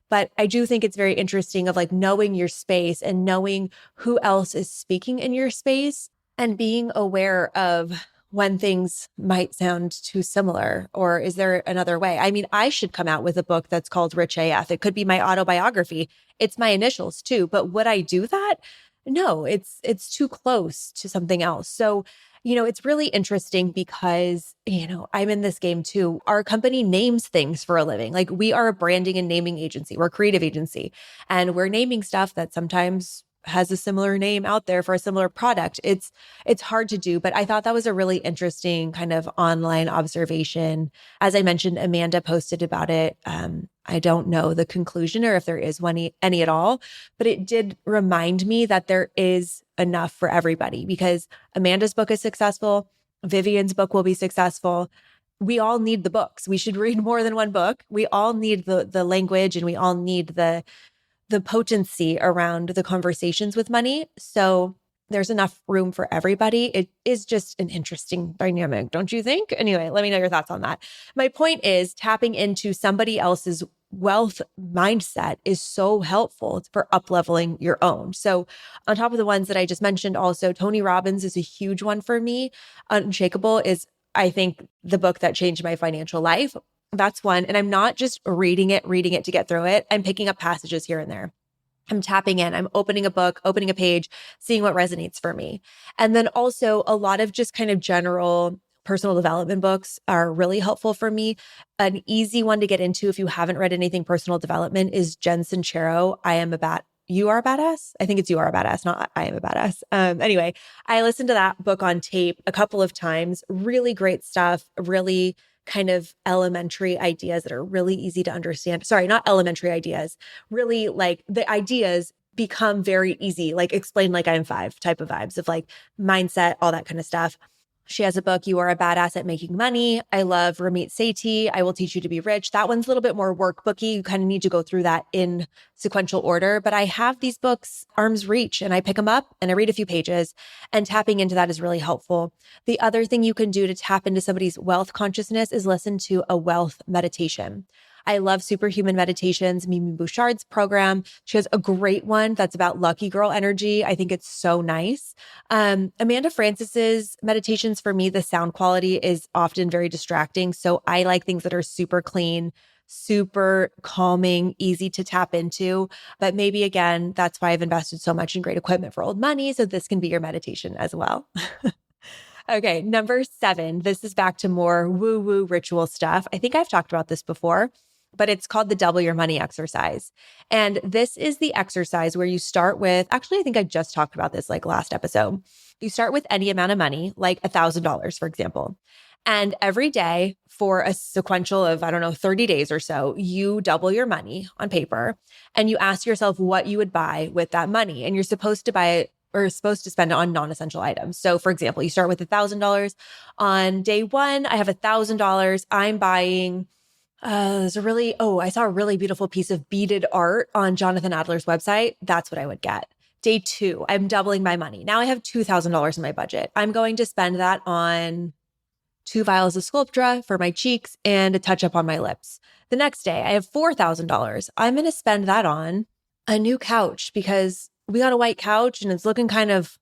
but I do think it's very interesting of like knowing your space and knowing who else is speaking in your space and being aware of when things might sound too similar, or is there another way? I should come out with a book that's called Rich AF. It could be my autobiography. It's my initials too, but would I do that? No, it's too close to something else. So, it's really interesting because, I'm in this game too. Our company names things for a living. Like we are a branding and naming agency. We're a creative agency and we're naming stuff that sometimes has a similar name out there for a similar product. It's hard to do, but I thought that was a really interesting kind of online observation. As I mentioned, Amanda posted about it. I don't know the conclusion or if there is any at all, but it did remind me that there is enough for everybody because Amanda's book is successful. Vivian's book will be successful. We all need the books. We should read more than one book. We all need the language, and we all need the potency around the conversations with money. So there's enough room for everybody. It is just an interesting dynamic, don't you think? Anyway, let me know your thoughts on that. My point is tapping into somebody else's wealth mindset is so helpful for up-leveling your own. So on top of the ones that I just mentioned, also Tony Robbins is a huge one for me. Unshakable is, I think, the book that changed my financial life. That's one. And I'm not just reading it to get through it. I'm picking up passages here and there. I'm tapping in, I'm opening a book, opening a page, seeing what resonates for me. And then also a lot of just kind of general personal development books are really helpful for me. An easy one to get into if you haven't read anything personal development is Jen Sincero, You Are a Badass? I think it's You Are a Badass, not I Am a Badass. Anyway, I listened to that book on tape a couple of times. Really great stuff, really kind of elementary ideas that are really easy to understand. Sorry, not elementary ideas, really like the ideas become very easy, like explain like I'm five type of vibes of like mindset, all that kind of stuff. She has a book, You Are a Badass at Making Money. I love Ramit Sethi, I Will Teach You to Be Rich. That one's a little bit more workbooky. You kind of need to go through that in sequential order. But I have these books arm's reach and I pick them up and I read a few pages, and tapping into that is really helpful. The other thing you can do to tap into somebody's wealth consciousness is listen to a wealth meditation. I love Superhuman Meditations, Mimi Bouchard's program. She has a great one that's about lucky girl energy. I think it's so nice. Amanda Francis's meditations, for me, the sound quality is often very distracting. So I like things that are super clean, super calming, easy to tap into. But maybe again, that's why I've invested so much in great equipment for old money. So this can be your meditation as well. Okay, number 7. This is back to more woo-woo ritual stuff. I think I've talked about this before, but it's called the double your money exercise. And this is the exercise where you start with, actually, I think I just talked about this like last episode. You start with any amount of money, like $1,000, for example. And every day for a sequential of, 30 days or so, you double your money on paper and you ask yourself what you would buy with that money. And you're supposed to buy it or supposed to spend it on non-essential items. So for example, you start with $1,000. On day 1, I have $1,000. I'm buying I saw a really beautiful piece of beaded art on Jonathan Adler's website. That's what I would get. Day 2, I'm doubling my money. Now I have $2,000 in my budget. I'm going to spend that on 2 vials of Sculptra for my cheeks and a touch up on my lips. The next day, I have $4,000. I'm going to spend that on a new couch because we got a white couch and it's looking kind of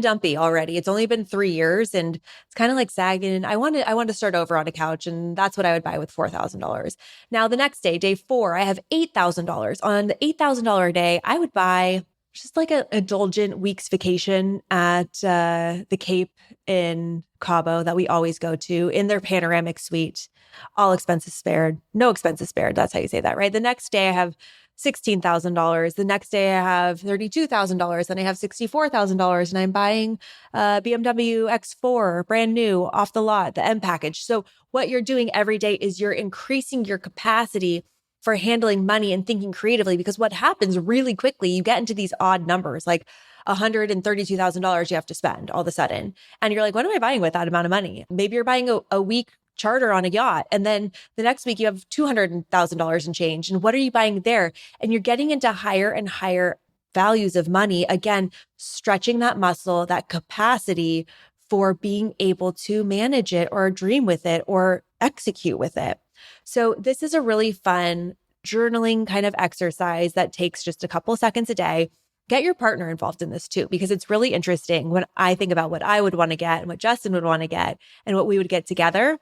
dumpy already. It's only been 3 years and it's kind of like sagging. I want to start over on a couch, and that's what I would buy with $4,000. Now the next day, day 4, I have $8,000. On the $8,000 day, I would buy just like an indulgent week's vacation at the Cape in Cabo that we always go to in their panoramic suite, all expenses spared, no expenses spared. That's how you say that, right? The next day I have $16,000. The next day I have $32,000. Then I have $64,000 and I'm buying a BMW X4, brand new, off the lot, the M package. So what you're doing every day is you're increasing your capacity for handling money and thinking creatively, because what happens really quickly, you get into these odd numbers, like $132,000 you have to spend all of a sudden. And you're like, what am I buying with that amount of money? Maybe you're buying a week charter on a yacht. And then the next week you have $200,000 in change. And what are you buying there? And you're getting into higher and higher values of money. Again, stretching that muscle, that capacity for being able to manage it or dream with it or execute with it. So this is a really fun journaling kind of exercise that takes just a couple seconds a day. Get your partner involved in this too, because it's really interesting when I think about what I would want to get and what Justin would want to get and what we would get together.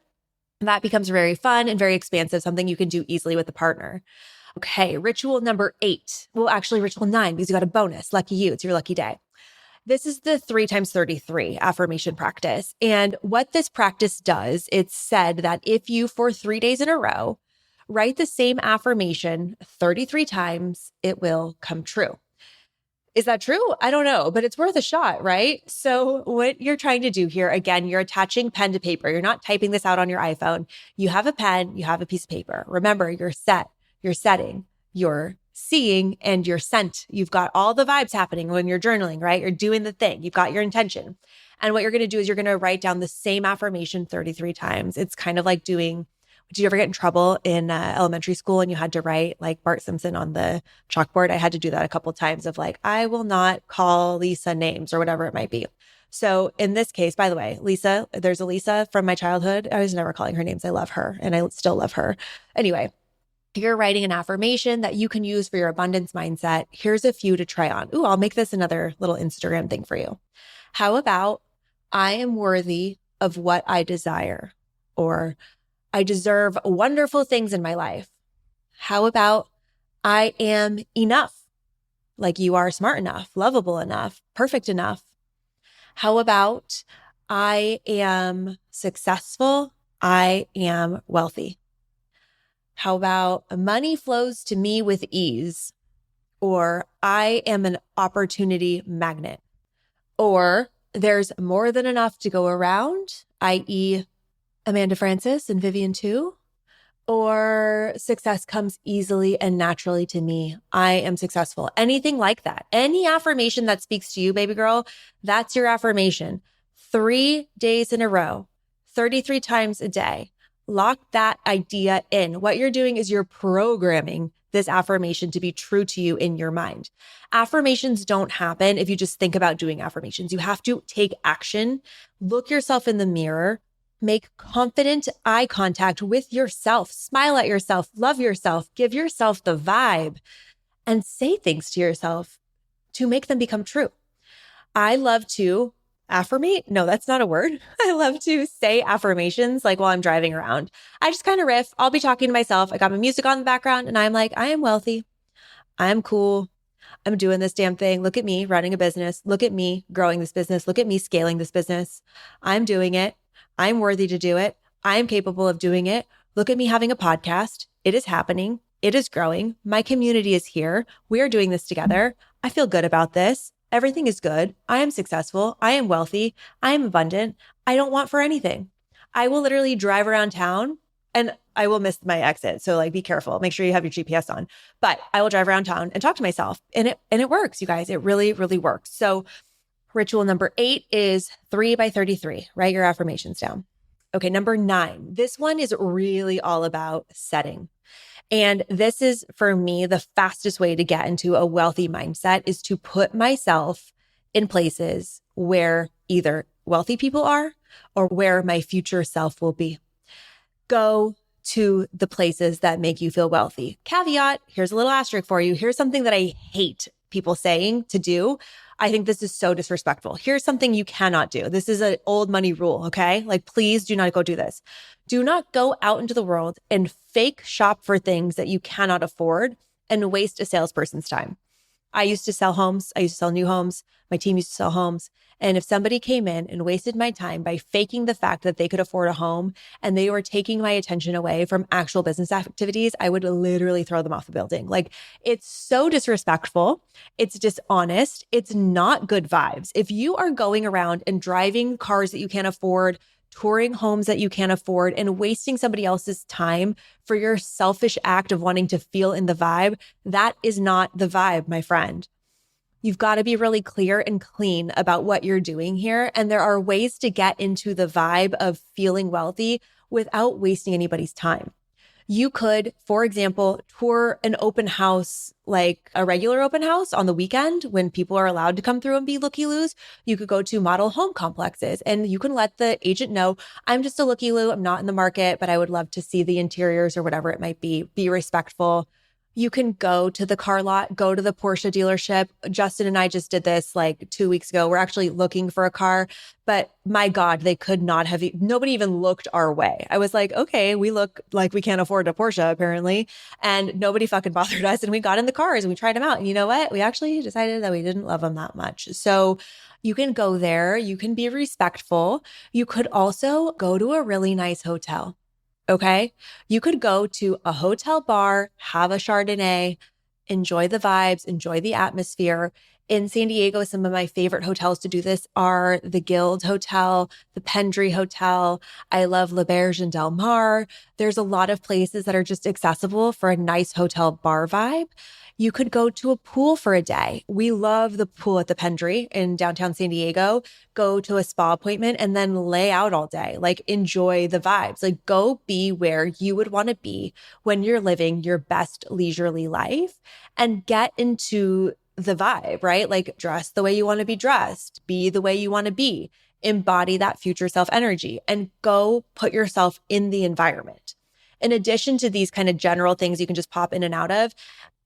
That becomes very fun and very expansive, something you can do easily with a partner. Okay, ritual number 8. Well, actually ritual 9, because you got a bonus. Lucky you, it's your lucky day. This is the 3 times 33 affirmation practice. And what this practice does, it's said that if you, for 3 days in a row, write the same affirmation 33 times, it will come true. Is that true? I don't know, but it's worth a shot, right? So what you're trying to do here, again, you're attaching pen to paper. You're not typing this out on your iPhone. You have a pen, you have a piece of paper. Remember, you're set, you're setting, you're seeing, and you're sent. You've got all the vibes happening when you're journaling, right? You're doing the thing. You've got your intention. And what you're going to do is you're going to write down the same affirmation 33 times. It's kind of like doing, did you ever get in trouble in elementary school and you had to write like Bart Simpson on the chalkboard? I had to do that a couple of times of like, I will not call Lisa names or whatever it might be. So in this case, by the way, Lisa, there's a Lisa from my childhood. I was never calling her names. I love her and I still love her. Anyway, you're writing an affirmation that you can use for your abundance mindset. Here's a few to try on. Ooh, I'll make this another little Instagram thing for you. How about I am worthy of what I desire, or I deserve wonderful things in my life. How about I am enough? Like you are smart enough, lovable enough, perfect enough. How about I am successful? I am wealthy. How about money flows to me with ease? Or I am an opportunity magnet. Or there's more than enough to go around, i.e., Amanda Francis and Vivian too. Or success comes easily and naturally to me. I am successful. Anything like that. Any affirmation that speaks to you, baby girl, that's your affirmation. 3 days in a row, 33 times a day. Lock that idea in. What you're doing is you're programming this affirmation to be true to you in your mind. Affirmations don't happen if you just think about doing affirmations. You have to take action, look yourself in the mirror, make confident eye contact with yourself, smile at yourself, love yourself, give yourself the vibe, and say things to yourself to make them become true. I love to affirmate. No, that's not a word. I love to say affirmations like while I'm driving around. I just kind of riff. I'll be talking to myself. I got my music on in the background and I'm like, I am wealthy. I'm cool. I'm doing this damn thing. Look at me running a business. Look at me growing this business. Look at me scaling this business. I'm doing it. I'm worthy to do it. I am capable of doing it. Look at me having a podcast. It is happening. It is growing. My community is here. We are doing this together. I feel good about this. Everything is good. I am successful. I am wealthy. I am abundant. I don't want for anything. I will literally drive around town and I will miss my exit. So like, be careful. Make sure you have your GPS on, but I will drive around town and talk to myself and it works, you guys. It really, really works. So ritual number 8 is 3 by 33. Write your affirmations down. Okay. Number 9. This one is really all about setting. And this is for me, the fastest way to get into a wealthy mindset is to put myself in places where either wealthy people are or where my future self will be. Go to the places that make you feel wealthy. Caveat, here's a little asterisk for you. Here's something that I hate people saying to do. I think this is so disrespectful. Here's something you cannot do. This is an old money rule, okay? Like, please do not go do this. Do not go out into the world and fake shop for things that you cannot afford and waste a salesperson's time. I used to sell homes. I used to sell new homes. My team used to sell homes. And if somebody came in and wasted my time by faking the fact that they could afford a home and they were taking my attention away from actual business activities, I would literally throw them off the building. Like, it's so disrespectful. It's dishonest. It's not good vibes. If you are going around and driving cars that you can't afford, touring homes that you can't afford, and wasting somebody else's time for your selfish act of wanting to feel in the vibe, that is not the vibe, my friend. You've got to be really clear and clean about what you're doing here. And there are ways to get into the vibe of feeling wealthy without wasting anybody's time. You could, for example, tour an open house, like a regular open house on the weekend when people are allowed to come through and be looky-loos. You could go to model home complexes and you can let the agent know, I'm just a looky-loo. I'm not in the market, but I would love to see the interiors or whatever it might be. Be respectful. You can go to the car lot, go to the Porsche dealership. Justin and I just did this like 2 weeks ago. We're actually looking for a car, but my God, they could not have, nobody even looked our way. I was like, okay, we look like we can't afford a Porsche apparently. And nobody fucking bothered us. And we got in the cars and we tried them out. And you know what? We actually decided that we didn't love them that much. So you can go there. You can be respectful. You could also go to a really nice hotel. Okay. You could go to a hotel bar, have a Chardonnay, enjoy the vibes, enjoy the atmosphere. In San Diego, some of my favorite hotels to do this are the Guild Hotel, the Pendry Hotel. I love Le Berge and Del Mar. There's a lot of places that are just accessible for a nice hotel bar vibe. You could go to a pool for a day. We love the pool at the Pendry in downtown San Diego. Go to a spa appointment and then lay out all day. Like, enjoy the vibes. Like, go be where you would want to be when you're living your best leisurely life and get into the vibe, right? Like, dress the way you want to be dressed, be the way you want to be, embody that future self energy, and go put yourself in the environment. In addition to these kind of general things you can just pop in and out of,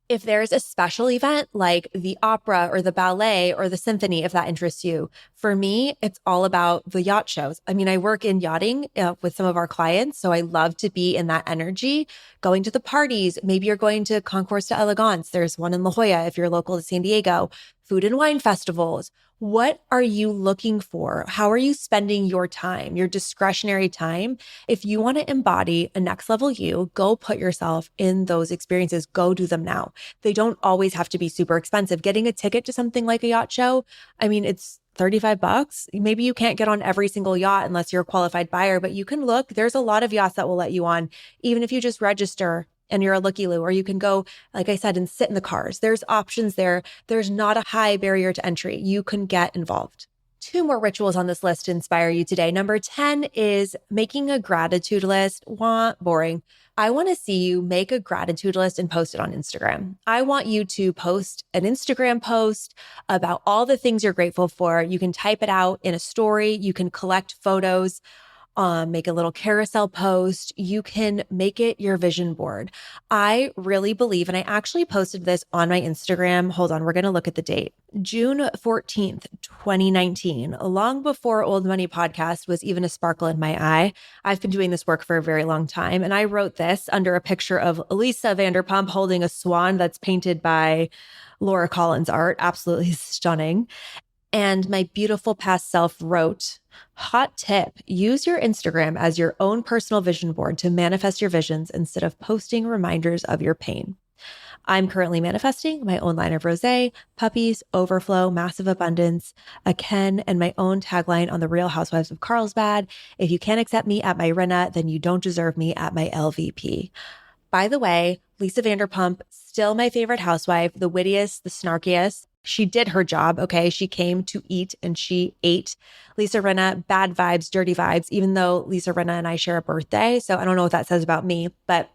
if there's a special event like the opera or the ballet or the symphony, if that interests you, for me, it's all about the yacht shows. I mean, I work in yachting with some of our clients, so I love to be in that energy, going to the parties. Maybe you're going to Concours de Elegance. There's one in La Jolla if you're local to San Diego, food and wine festivals. What are you looking for? How are you spending your time, your discretionary time? If you want to embody a next level you, go put yourself in those experiences. Go do them now. They don't always have to be super expensive. Getting a ticket to something like a yacht show, I mean, it's $35. Maybe you can't get on every single yacht unless you're a qualified buyer, but you can look. There's a lot of yachts that will let you on, even if you just register and you're a looky-loo, or you can go, like I said, and sit in the cars. There's options there. There's not a high barrier to entry. You can get involved. Two more rituals on this list to inspire you today. Number 10 is making a gratitude list. Boring. I want to see you make a gratitude list and post it on Instagram. I want you to post an Instagram post about all the things you're grateful for. You can type it out in a story. You can collect photos, make a little carousel post. You can make it your vision board. I really believe, and I actually posted this on my Instagram. Hold on, we're going to look at the date. June 14th, 2019, long before Old Money Podcast was even a sparkle in my eye. I've been doing this work for a very long time. And I wrote this under a picture of Lisa Vanderpump holding a swan that's painted by Laura Collins art. Absolutely stunning. And my beautiful past self wrote, hot tip, use your Instagram as your own personal vision board to manifest your visions instead of posting reminders of your pain. I'm currently manifesting my own line of rosé, puppies, overflow, massive abundance, a Ken, and my own tagline on the Real Housewives of Carlsbad. If you can't accept me at my Rena, then you don't deserve me at my LVP. By the way, Lisa Vanderpump, still my favorite housewife, the wittiest, the snarkiest. She did her job, okay? She came to eat and she ate. Lisa Rinna, bad vibes, dirty vibes, even though Lisa Rinna and I share a birthday. So I don't know what that says about me, but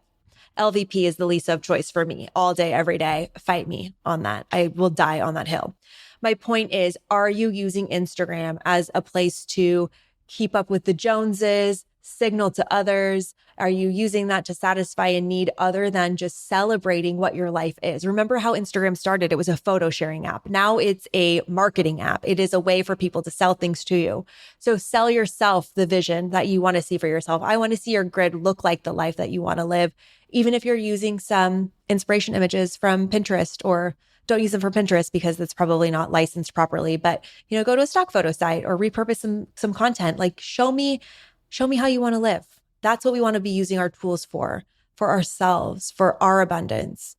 LVP is the Lisa of choice for me all day, every day. Fight me on that. I will die on that hill. My point is, are you using Instagram as a place to keep up with the Joneses, signal to others? Are you using that to satisfy a need other than just celebrating what your life is? Remember how Instagram started? It was a photo sharing app. Now it's a marketing app. It is a way for people to sell things to you. So sell yourself the vision that you want to see for yourself. I want to see your grid look like the life that you want to live, even if you're using some inspiration images from Pinterest, or don't use them for Pinterest because it's probably not licensed properly, but go to a stock photo site or repurpose some content. Like, show me how you want to live. That's what we want to be using our tools for ourselves, for our abundance.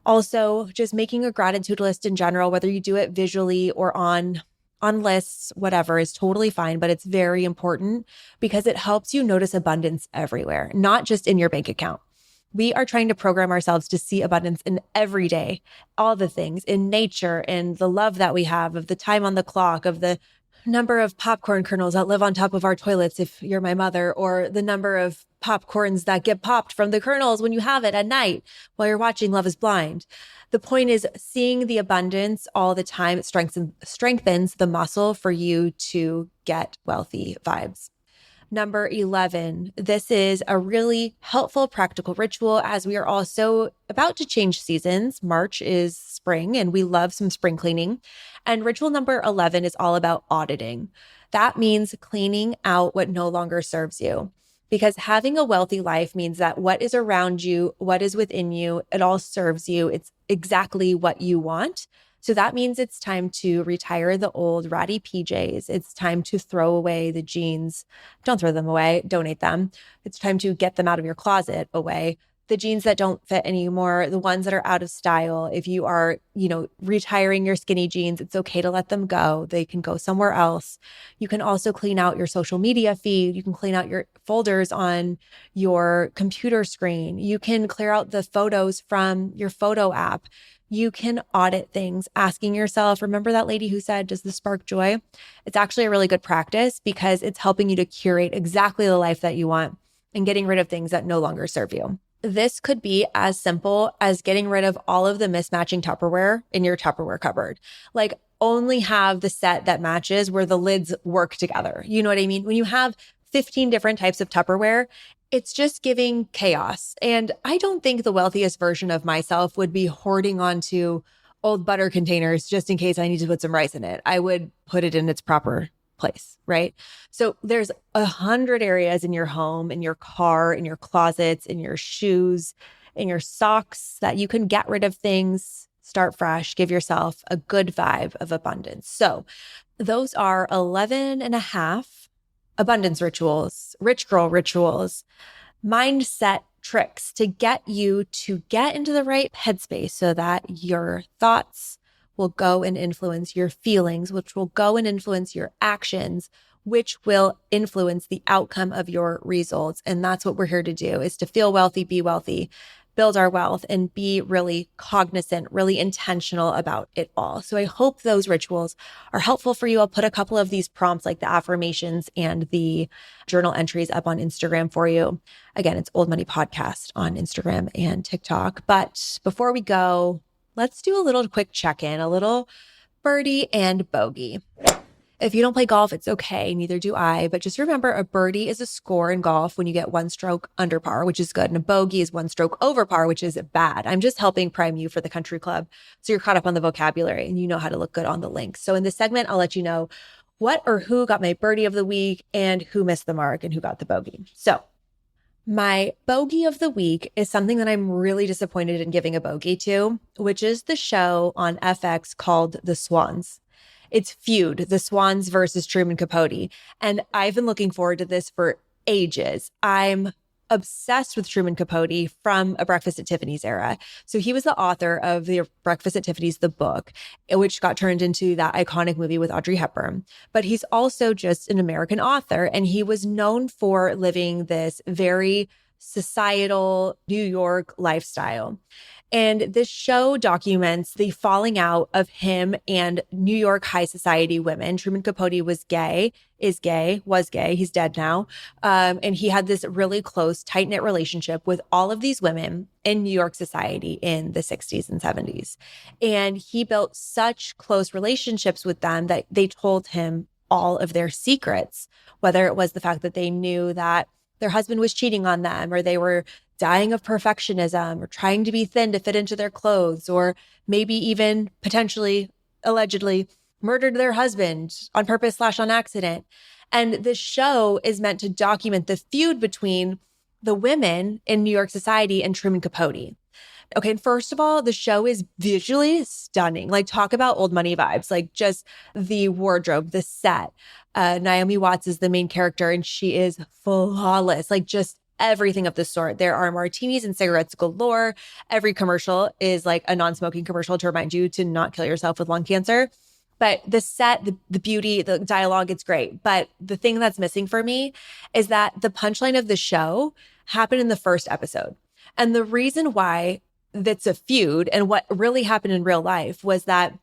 Also, just making a gratitude list in general, whether you do it visually or on lists, whatever, is totally fine, but it's very important because it helps you notice abundance everywhere, not just in your bank account. We are trying to program ourselves to see abundance in every day, all the things, in nature, in the love that we have, of the time on the clock, of the number of popcorn kernels that live on top of our toilets if you're my mother, or the number of popcorns that get popped from the kernels when you have it at night while you're watching Love is Blind. The point is, seeing the abundance all the time, it strengthens the muscle for you to get wealthy vibes. Number 11, this is a really helpful practical ritual as we are also about to change seasons. March is spring and we love some spring cleaning. And ritual number 11 is all about auditing. That means cleaning out what no longer serves you. Because having a wealthy life means that what is around you, what is within you, it all serves you. It's exactly what you want. So that means it's time to retire the old ratty PJs. It's time to throw away the jeans. Don't throw them away, donate them. It's time to get them out of your closet away. the jeans that don't fit anymore, the ones that are out of style. If you are, retiring your skinny jeans, it's okay to let them go. They can go somewhere else. You can also clean out your social media feed. You can clean out your folders on your computer screen. You can clear out the photos from your photo app. You can audit things, asking yourself, remember that lady who said, does this spark joy? It's actually a really good practice because it's helping you to curate exactly the life that you want and getting rid of things that no longer serve you. This could be as simple as getting rid of all of the mismatching Tupperware in your Tupperware cupboard. Like, only have the set that matches where the lids work together. You know what I mean? When you have 15 different types of Tupperware, it's just giving chaos. And I don't think the wealthiest version of myself would be hoarding onto old butter containers just in case I need to put some rice in it. I would put it in its proper place, right? So there's 100 areas in your home, in your car, in your closets, in your shoes, in your socks that you can get rid of things, start fresh, give yourself a good vibe of abundance. So those are 11 and a half abundance rituals, rich girl rituals, mindset tricks to get you to get into the right headspace so that your thoughts will go and influence your feelings, which will go and influence your actions, which will influence the outcome of your results. And that's what we're here to do, is to feel wealthy, be wealthy, build our wealth, and be really cognizant, really intentional about it all. So I hope those rituals are helpful for you. I'll put a couple of these prompts, like the affirmations and the journal entries, up on Instagram for you. Again, it's Old Money Podcast on Instagram and TikTok. But before we go, let's do a little quick check-in, a little birdie and bogey. If you don't play golf, it's okay. Neither do I. But just remember, a birdie is a score in golf when you get one stroke under par, which is good. And a bogey is one stroke over par, which is bad. I'm just helping prime you for the country club, so you're caught up on the vocabulary and you know how to look good on the links. So in this segment, I'll let you know what or who got my birdie of the week and who missed the mark and who got the bogey. So my bogey of the week is something that I'm really disappointed in giving a bogey to, which is the show on FX called The Swans. It's Feud, The Swans versus Truman Capote. And I've been looking forward to this for ages. I'm obsessed with Truman Capote from A Breakfast at Tiffany's era. So he was the author of the Breakfast at Tiffany's, the book, which got turned into that iconic movie with Audrey Hepburn. But he's also just an American author, and he was known for living this very societal New York lifestyle. And this show documents the falling out of him and New York high society women. Truman Capote was gay, is gay, was gay. He's dead now. And he had this really close, tight-knit relationship with all of these women in New York society in the 60s and 70s. And he built such close relationships with them that they told him all of their secrets, whether it was the fact that they knew that their husband was cheating on them, or they were dying of perfectionism, or trying to be thin to fit into their clothes, or maybe even potentially, allegedly, murdered their husband on purpose / on accident. And this show is meant to document the feud between the women in New York society and Truman Capote. Okay, and first of all, the show is visually stunning. Like, talk about old money vibes, like just the wardrobe, the set. Naomi Watts is the main character, and she is flawless, like just everything of the sort. There are martinis and cigarettes galore. Every commercial is like a non-smoking commercial to remind you to not kill yourself with lung cancer. But the set, the beauty, the dialogue, it's great. But the thing that's missing for me is that the punchline of the show happened in the first episode. And the reason why that's a feud and what really happened in real life was that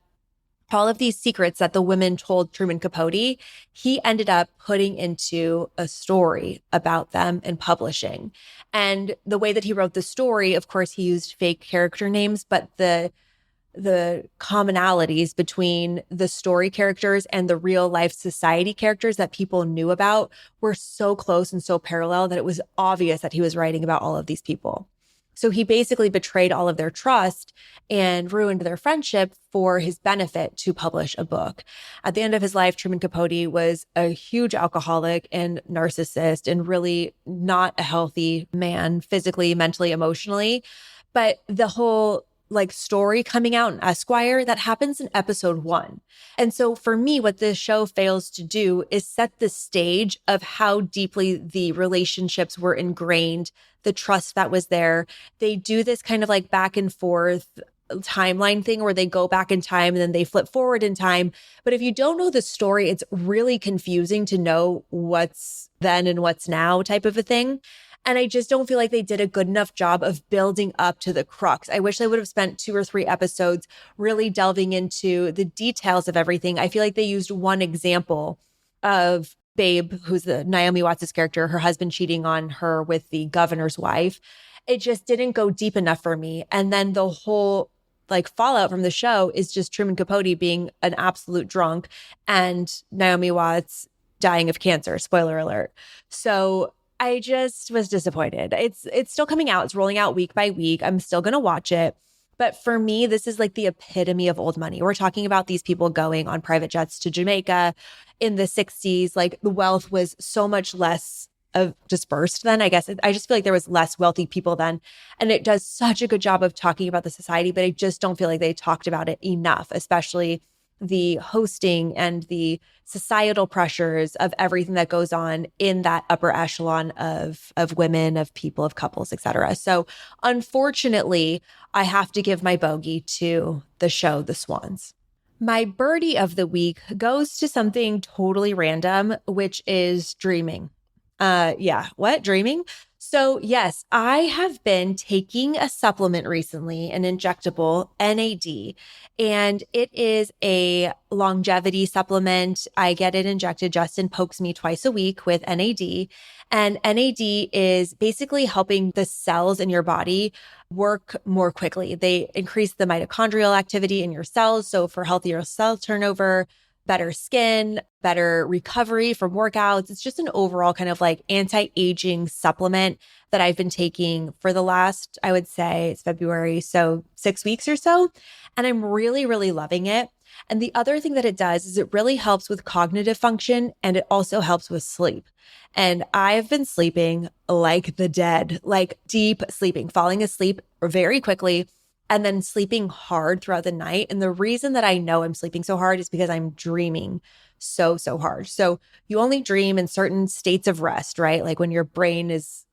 all of these secrets that the women told Truman Capote, he ended up putting into a story about them and publishing. And the way that he wrote the story, of course, he used fake character names, but the commonalities between the story characters and the real life society characters that people knew about were so close and so parallel that it was obvious that he was writing about all of these people. So he basically betrayed all of their trust and ruined their friendship for his benefit to publish a book. At the end of his life, Truman Capote was a huge alcoholic and narcissist and really not a healthy man, physically, mentally, emotionally. But the whole like story coming out in Esquire that happens in episode 1. And so for me, what this show fails to do is set the stage of how deeply the relationships were ingrained, the trust that was there. They do this kind of like back and forth timeline thing where they go back in time and then they flip forward in time. But if you don't know the story, it's really confusing to know what's then and what's now type of a thing. And I just don't feel like they did a good enough job of building up to the crux. I wish they would have spent 2 or 3 episodes really delving into the details of everything. I feel like they used one example of Babe, who's the Naomi Watts' character, her husband cheating on her with the governor's wife. It just didn't go deep enough for me. And then the whole like fallout from the show is just Truman Capote being an absolute drunk and Naomi Watts dying of cancer. Spoiler alert. So I just was disappointed. It's still coming out. It's rolling out week by week. I'm still going to watch it. But for me, this is like the epitome of old money. We're talking about these people going on private jets to Jamaica in the 60s. Like the wealth was so much less of dispersed then, I guess. I just feel like there was less wealthy people then. And it does such a good job of talking about the society, but I just don't feel like they talked about it enough, especially the hosting and the societal pressures of everything that goes on in that upper echelon of women, of people, of couples, et cetera. So unfortunately, I have to give my bogey to the show, The Swans. My birdie of the week goes to something totally random, which is dreaming. Dreaming? So yes, I have been taking a supplement recently, an injectable NAD, and it is a longevity supplement. I get it injected. Justin pokes me twice a week with NAD, and NAD is basically helping the cells in your body work more quickly. They increase the mitochondrial activity in your cells. So for healthier cell turnover, better skin, better recovery from workouts. It's just an overall kind of like anti-aging supplement that I've been taking for the last, I would say it's February, so 6 weeks or so. And I'm really, really loving it. And the other thing that it does is it really helps with cognitive function and it also helps with sleep. And I've been sleeping like the dead, like deep sleeping, falling asleep very quickly and then sleeping hard throughout the night. And the reason that I know I'm sleeping so hard is because I'm dreaming so hard. So you only dream in certain states of rest, right? Like when your brain is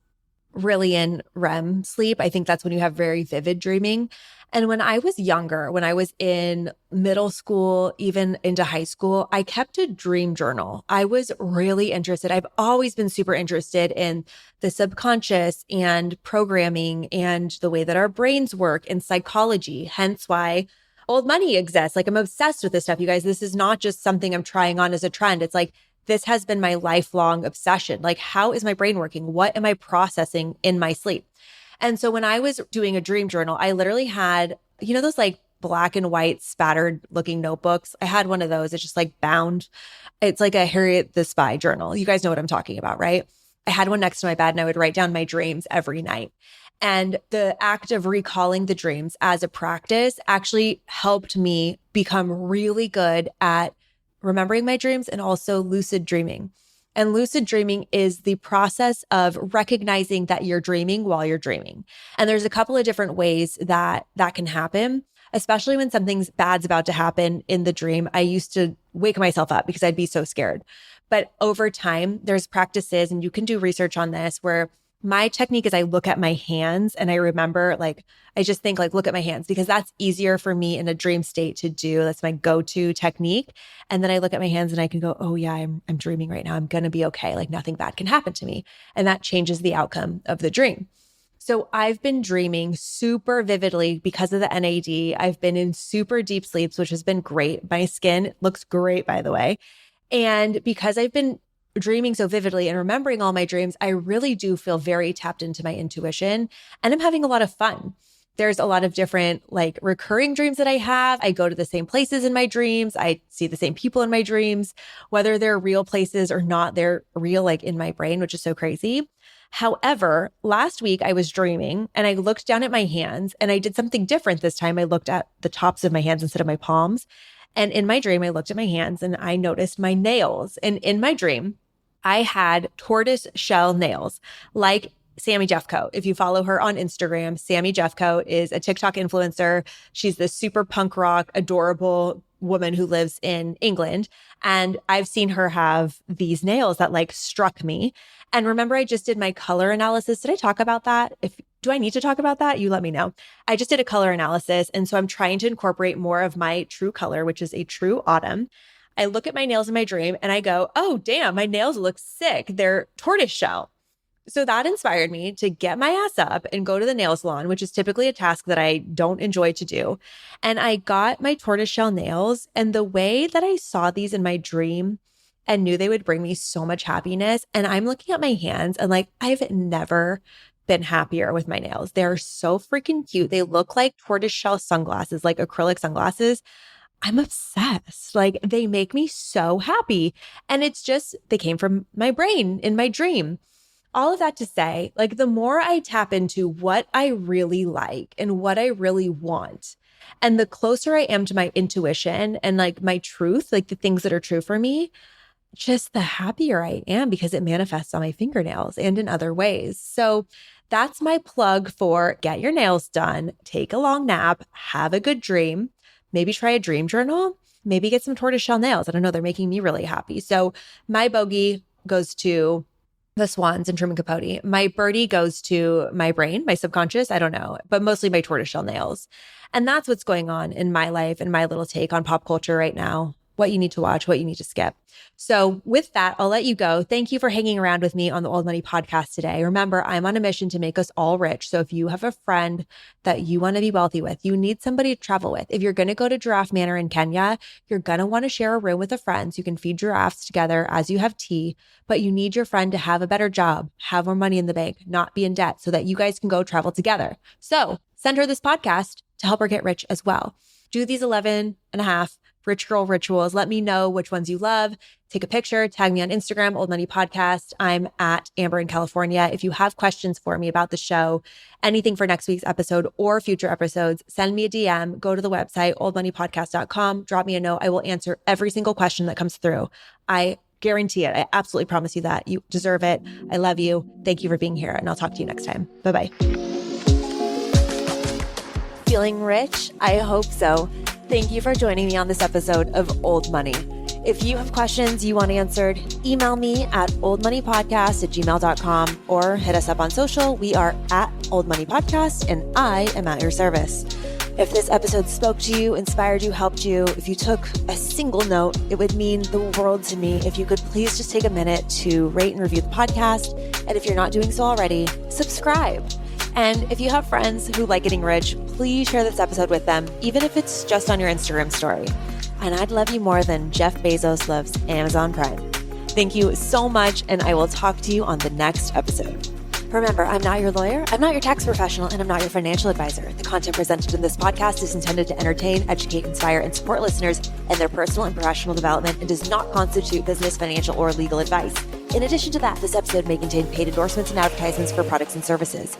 really in REM sleep. I think that's when you have very vivid dreaming. And when I was younger, when I was in middle school, even into high school, I kept a dream journal. I was really interested. I've always been super interested in the subconscious and programming and the way that our brains work and psychology, hence why old money exists. Like I'm obsessed with this stuff, you guys. This is not just something I'm trying on as a trend. It's like, this has been my lifelong obsession. Like, how is my brain working? What am I processing in my sleep? And so when I was doing a dream journal, I literally had, you know, those like black and white spattered looking notebooks. I had one of those. It's just like bound. It's like a Harriet the Spy journal. You guys know what I'm talking about, right? I had one next to my bed and I would write down my dreams every night. And the act of recalling the dreams as a practice actually helped me become really good at remembering my dreams and also lucid dreaming. And lucid dreaming is the process of recognizing that you're dreaming while you're dreaming. And there's a couple of different ways that that can happen, especially when something's bad's about to happen in the dream. I used to wake myself up because I'd be so scared. But over time, there's practices, and you can do research on this, where my technique is I look at my hands and I remember, like, I just think like, look at my hands, because that's easier for me in a dream state to do. That's my go-to technique. And then I look at my hands and I can go, oh yeah, I'm dreaming right now. I'm going to be okay. Like nothing bad can happen to me. And that changes the outcome of the dream. So I've been dreaming super vividly because of the NAD. I've been in super deep sleeps, which has been great. My skin looks great, by the way. And because I've been dreaming so vividly and remembering all my dreams, I really do feel very tapped into my intuition, and I'm having a lot of fun. There's a lot of different like recurring dreams that I have. I go to the same places in my dreams. I see the same people in my dreams, whether they're real places or not, they're real like in my brain, which is so crazy. However, last week I was dreaming and I looked down at my hands and I did something different this time. I looked at the tops of my hands instead of my palms. And in my dream, I looked at my hands and I noticed my nails. And in my dream, I had tortoise shell nails, like Sammy Jeffcoat. If you follow her on Instagram, Sammy Jeffcoat is a TikTok influencer. She's this super punk rock, adorable woman who lives in England. And I've seen her have these nails that like struck me. And remember, I just did my color analysis. Did I talk about that? Do I need to talk about that? You let me know. I just did a color analysis. And so I'm trying to incorporate more of my true color, which is a true autumn. I look at my nails in my dream and I go, oh, damn, my nails look sick. They're tortoiseshell. So that inspired me to get my ass up and go to the nail salon, which is typically a task that I don't enjoy to do. And I got my tortoiseshell nails. And the way that I saw these in my dream and knew they would bring me so much happiness. And I'm looking at my hands and like, I've never been happier with my nails. They're so freaking cute. They look like tortoiseshell sunglasses, like acrylic sunglasses. I'm obsessed. Like they make me so happy. And it's just, they came from my brain in my dream. All of that to say, like the more I tap into what I really like and what I really want, and the closer I am to my intuition and like my truth, like the things that are true for me, just the happier I am because it manifests on my fingernails and in other ways. So that's my plug for get your nails done, take a long nap, have a good dream, maybe try a dream journal, maybe get some tortoiseshell nails. I don't know, they're making me really happy. So my bogey goes to the swans and Truman Capote. My birdie goes to my brain, my subconscious, I don't know, but mostly my tortoiseshell nails. And that's what's going on in my life and my little take on pop culture right now. What you need to watch, what you need to skip. So with that, I'll let you go. Thank you for hanging around with me on the Old Money podcast today. Remember, I'm on a mission to make us all rich. So if you have a friend that you want to be wealthy with, you need somebody to travel with. If you're going to go to Giraffe Manor in Kenya, you're going to want to share a room with a friend so you can feed giraffes together as you have tea, but you need your friend to have a better job, have more money in the bank, not be in debt so that you guys can go travel together. So send her this podcast to help her get rich as well. Do these 11 and a half rich girl rituals. Let me know which ones you love. Take a picture, tag me on Instagram, Old Money Podcast. I'm at Amber in California. If you have questions for me about the show, anything for next week's episode or future episodes, send me a DM, go to the website, oldmoneypodcast.com, drop me a note. I will answer every single question that comes through. I guarantee it. I absolutely promise you that. You deserve it. I love you. Thank you for being here, and I'll talk to you next time. Bye-bye. Feeling rich? I hope so. Thank you for joining me on this episode of Old Money. If you have questions you want answered, email me at oldmoneypodcast@gmail.com or hit us up on social. We are at Old Money Podcast and I am at your service. If this episode spoke to you, inspired you, helped you, if you took a single note, it would mean the world to me if you could please just take a minute to rate and review the podcast. And if you're not doing so already, subscribe. And if you have friends who like getting rich, please share this episode with them, even if it's just on your Instagram story. And I'd love you more than Jeff Bezos loves Amazon Prime. Thank you so much, and I will talk to you on the next episode. Remember, I'm not your lawyer, I'm not your tax professional, and I'm not your financial advisor. The content presented in this podcast is intended to entertain, educate, inspire, and support listeners in their personal and professional development and does not constitute business, financial, or legal advice. In addition to that, this episode may contain paid endorsements and advertisements for products and services.